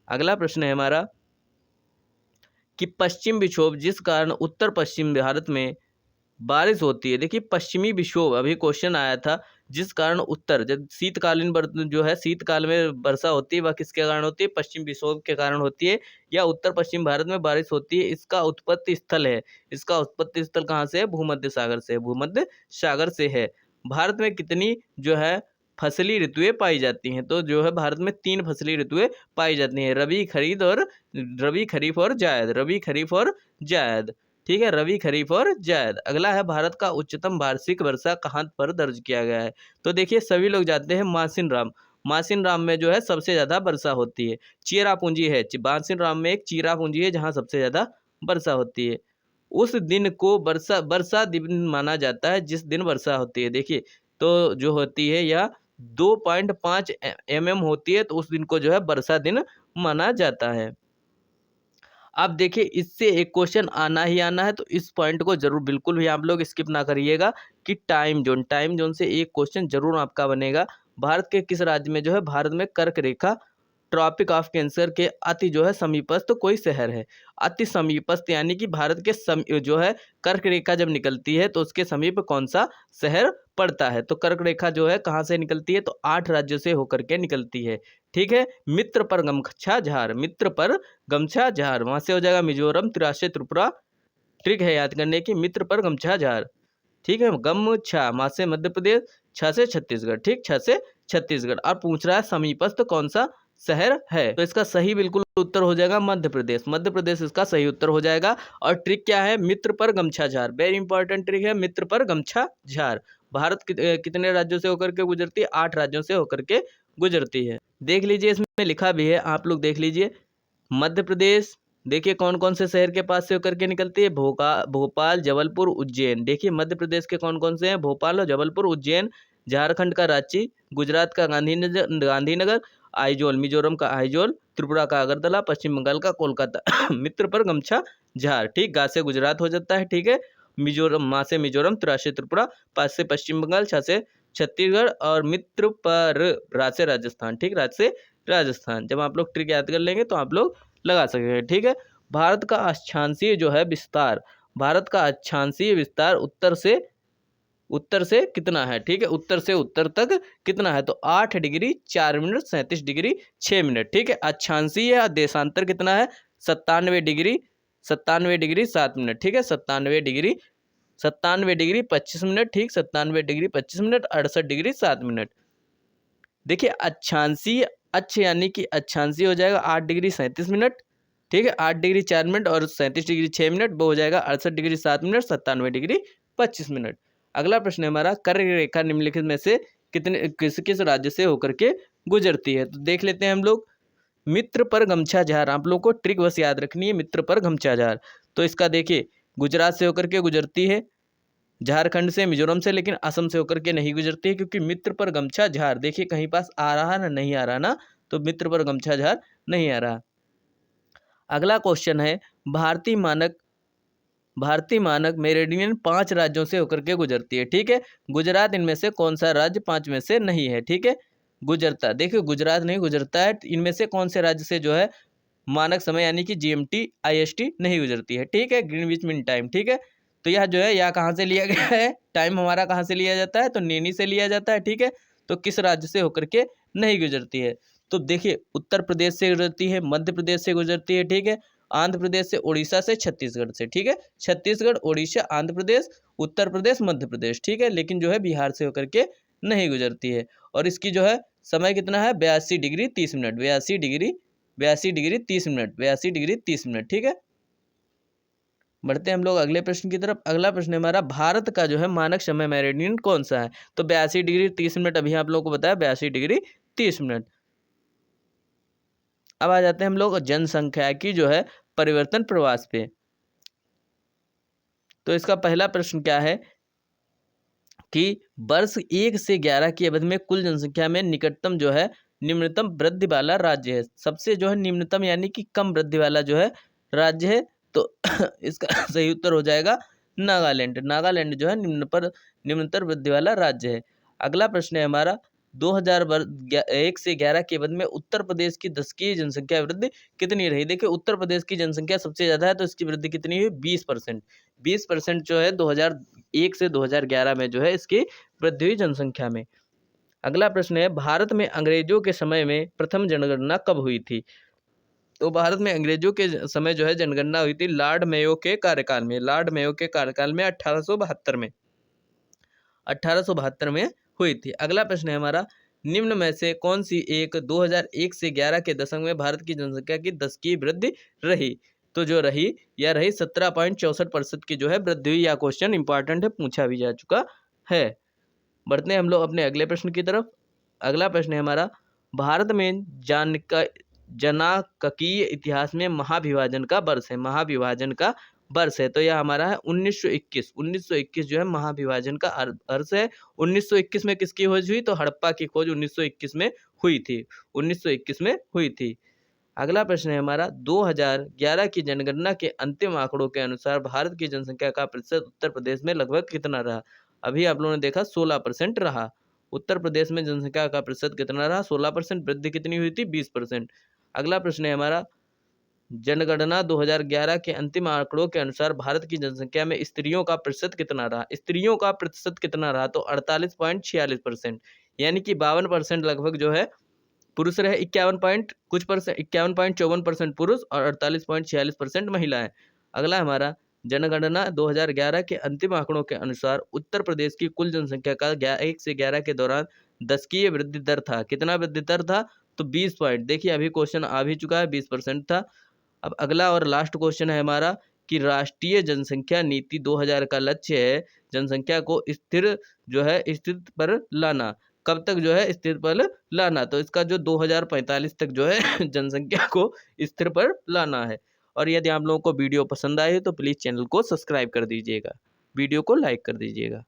अगला प्रश्न है हमारा कि पश्चिम विक्षोभ जिस कारण उत्तर पश्चिम भारत में बारिश होती है। देखिए पश्चिमी विक्षोभ, अभी क्वेश्चन आया था, जिस कारण उत्तर, जब शीतकालीन जो है शीतकाल में वर्षा होती है, वह किसके कारण होती है? पश्चिम विक्षोभ के कारण होती है, या उत्तर पश्चिम भारत में बारिश होती है। इसका उत्पत्ति स्थल है, इसका उत्पत्ति स्थल कहाँ से है? भूमध्य सागर से, भूमध्य सागर से है। भारत में कितनी जो है फसली ऋतुएं पाई जाती हैं? तो जो है भारत में 3 फसली ऋतुएं पाई जाती हैं, रबी खरीफ और जायद, रबी खरीफ और जायद, ठीक है, रबी खरीफ और जायद। अगला है भारत का उच्चतम वार्षिक वर्षा कहाँ पर दर्ज किया गया है? तो देखिए सभी लोग जानते हैं मासिन राम में जो है सबसे ज़्यादा वर्षा होती है। चेरापूंजी है, मासिन राम में एक चेरापूंजी है जहाँ सबसे ज़्यादा वर्षा होती है। उस दिन को वर्षा दिन माना जाता है जिस दिन वर्षा होती है। देखिए तो जो होती है यह 2.5 mm होती है, तो उस दिन को जो है वर्षा दिन माना जाता है। अब देखिए इससे एक क्वेश्चन आना ही आना है, तो इस पॉइंट को जरूर बिल्कुल भी आप लोग स्किप ना करिएगा कि टाइम जोन से एक क्वेश्चन जरूर आपका बनेगा। भारत के किस राज्य में जो है भारत में कर्क रेखा ट्रॉपिक ऑफ कैंसर के अति जो है समीपस्थ कोई शहर है? अति समीपस्थ यानी कि भारत के जो है कर्क रेखा जब निकलती है तो उसके समीप कौन सा शहर पड़ता है? तो कर्क रेखा जो है कहाँ से निकलती है? तो 8 राज्यों से होकर के निकलती है, ठीक है। मित्र पर गमछा झार, मित्र पर गमछा झार, वहां से हो जाएगा मिजोरम, त्रिराष्ट्रीय त्रिपुरा। ट्रिक है याद करने की, मित्र पर गमछा झार, ठीक है। गमछा वहां से मध्य प्रदेश, छ से छत्तीसगढ़, ठीक, छ से छत्तीसगढ़। और पूछ रहा है समीपस्थ कौन सा शहर है? तो इसका सही बिल्कुल उत्तर हो जाएगा मध्य प्रदेश, मध्य प्रदेश इसका सही उत्तर हो जाएगा। और ट्रिक क्या है? मित्र पर गमछा झार, वेरी इंपॉर्टेंट ट्रिक है, मित्र पर गमछा झार। भारत कितने राज्यों से होकर के गुजरती है? 8 राज्यों से होकर के गुजरती है। देख लीजिए इसमें लिखा भी है, आप लोग देख लीजिए। मध्य प्रदेश, देखिए कौन कौन से शहर के पास से होकर के निकलती है? भोपाल, जबलपुर, उज्जैन। देखिए मध्य प्रदेश के कौन कौन से हैं? भोपाल और जबलपुर, उज्जैन। झारखंड का रांची, गुजरात का गांधीनगर, आइजोल, मिजोरम का आइजोल, त्रिपुरा का अगरतला, पश्चिम बंगाल का कोलकाता। मित्र पर गमछा झार, ठीक, गा से गुजरात हो जाता है, ठीक है। मिजोरम, माँ से मिजोरम, त्रा से त्रिपुरा, पास से पश्चिम बंगाल, छा से छत्तीसगढ़, और मित्र पर राज से राजस्थान, ठीक, राज से राजस्थान। जब आप लोग ट्रिक याद कर लेंगे तो आप लोग लगा सकेंगे, ठीक है। भारत का अक्षांशीय जो है विस्तार, भारत का अक्षांशीय विस्तार उत्तर से कितना है? ठीक है, उत्तर से उत्तर तक कितना है? तो 8 डिग्री 4 मिनट 37 डिग्री 6 मिनट, ठीक है। अक्षांशीय है, देशांतर कितना है? 97 डिग्री 7 मिनट, ठीक है। 97 डिग्री 25 मिनट, ठीक, 97 डिग्री 25 मिनट, 68 डिग्री 7 मिनट। देखिए अक्षांशीय, अक्ष यानी कि अक्षांशीय हो जाएगा 8 डिग्री 37 मिनट, ठीक है। 8 डिग्री 4 मिनट और 37 डिग्री 6 मिनट, वो हो जाएगा 68 डिग्री 7 मिनट, 97 डिग्री 25 मिनट। अगला प्रश्न है हमारा, कर्क रेखा निम्नलिखित में से किस किस राज्य से होकर के गुजरती है? तो देख लेते हैं हम लोग। मित्र पर गमछा झार, आप लोग को ट्रिक बस याद रखनी है, मित्र पर गमछा झार। तो इसका देखिए, गुजरात से होकर के गुजरती है, झारखंड से, मिजोरम से, लेकिन असम से होकर के नहीं गुजरती है, क्योंकि मित्र पर गमछा झार देखिए कहीं पास आ रहा ना नहीं आ रहा ना, तो मित्र पर गमछा झार नहीं आ रहा। अगला क्वेश्चन है, भारतीय मानक मेरिडियन 5 राज्यों से होकर के गुजरती है। ठीक है, गुजरात इनमें से कौन सा राज्य 5 में से नहीं है? ठीक है, गुजरता, देखिए गुजरात नहीं गुजरता है, इनमें से कौन से राज्य से जो है मानक समय यानी कि GMT IST नहीं गुजरती है? ठीक है, ग्रीनविच मीन टाइम। ठीक है, तो यह जो है यह कहाँ से लिया गया है? टाइम हमारा कहाँ से लिया जाता है? तो नैनी से लिया जाता है। ठीक है, तो किस राज्य से होकर के नहीं गुजरती है? तो देखिए, उत्तर प्रदेश से गुजरती है, मध्य प्रदेश से गुजरती है। ठीक है, आंध्र प्रदेश से, उड़ीसा से, छत्तीसगढ़ से। ठीक है, छत्तीसगढ़, उड़ीसा, आंध्र प्रदेश, उत्तर प्रदेश, मध्य प्रदेश। ठीक है, लेकिन जो है बिहार से होकर के नहीं गुजरती है। और इसकी जो है समय कितना है? 82 degree 30 minute, 82 degree 30 minute, 82 degree 30 minute. ठीक है, बढ़ते हैं हम लोग अगले प्रश्न की तरफ। अगला प्रश्न है हमारा, भारत का जो है मानक समय मेरिडियन कौन सा है? तो 82 डिग्री 30 मिनट अभी आप लोगों को बताया, 82 डिग्री 30 मिनट। अब आ जाते हैं हम लोग जनसंख्या की जो है परिवर्तन प्रवास पे। तो इसका पहला प्रश्न क्या है कि वर्ष 1 से 11 की अवधि में कुल जनसंख्या में निकटतम जो है निम्नतम वृद्धि वाला राज्य है। सबसे जो है निम्नतम यानी कि कम वृद्धि वाला जो है राज्य है, तो इसका सही उत्तर हो जाएगा नागालैंड। नागालैंड जो है निम्नतर वृद्धि वाला राज्य है। अगला प्रश्न है हमारा, 2001 से 11 के अवधि में उत्तर प्रदेश की दशकीय जनसंख्या वृद्धि कितनी रही? देखिए, उत्तर प्रदेश की जनसंख्या सबसे ज़्यादा है, तो इसकी वृद्धि कितनी हुई? 20%। 20% जो है 2001 से 2011 में जो है इसकी वृद्धि हुई जनसंख्या में। अगला प्रश्न है, भारत में अंग्रेजों के समय में प्रथम जनगणना कब हुई थी? तो भारत में अंग्रेजों के समय जो है जनगणना हुई थी लॉर्ड मेयो के कार्यकाल में। लॉर्ड मेयो के कार्यकाल में 1872 में 1872 में हुई थी। अगला प्रश्न है हमारा, निम्न में से कौन सी एक 2001 से 11 के दशक में भारत की जनसंख्या की दशकीय वृद्धि रही? तो जो रही यह रही 17.64% की जो है वृद्धि हुई। यह क्वेश्चन इंपॉर्टेंट है, पूछा भी जा चुका है। बढ़ते हैं हम लोग अपने अगले प्रश्न की तरफ। अगला प्रश्न है हमारा, भारत में जनाककीय इतिहास में महाविभाजन का वर्ष है। महाविभाजन का वर्ष है, तो यह हमारा है 1921। 1921 जो है महाविभाजन का वर्ष है। 1921 में किसकी खोज हुई? तो हड़प्पा की खोज 1921 में हुई थी। 1921 में हुई थी। अगला प्रश्न है हमारा, 2011 की जनगणना के अंतिम आंकड़ों के अनुसार भारत की जनसंख्या का प्रतिशत उत्तर प्रदेश में लगभग कितना रहा? अभी आप लोगों ने देखा 16% रहा। उत्तर प्रदेश में जनसंख्या का प्रतिशत कितना रहा? 16%। वृद्धि कितनी हुई थी? 20%। अगला प्रश्न है हमारा, जनगणना 2011 के अंतिम आंकड़ों के अनुसार भारत की जनसंख्या में स्त्रियों का प्रतिशत कितना रहा? स्त्रियों का प्रतिशत कितना रहा? तो 48.46%, यानी कि 52% लगभग जो है पुरुष रहे, 51.54% पुरुष और 48.46% महिलाएं। अगला हमारा, जनगणना 2011 के अंतिम आंकड़ों के अनुसार उत्तर प्रदेश की कुल जनसंख्या का 1 से 11 के दौरान दशकीय वृद्धि दर था। कितना वृद्धि दर था? तो 20 पॉइंट। देखिए अभी क्वेश्चन आ भी चुका है, 20% था। अब अगला और लास्ट क्वेश्चन है हमारा कि राष्ट्रीय जनसंख्या नीति 2000 का लक्ष्य है जनसंख्या को स्थिर जो है स्थिति पर लाना। कब तक जो है स्थिर पर लाना? तो इसका जो 2045 तक जो है जनसंख्या को स्थिर पर लाना है। और यदि आप लोगों को वीडियो पसंद आए तो प्लीज़ चैनल को सब्सक्राइब कर दीजिएगा, वीडियो को लाइक कर दीजिएगा।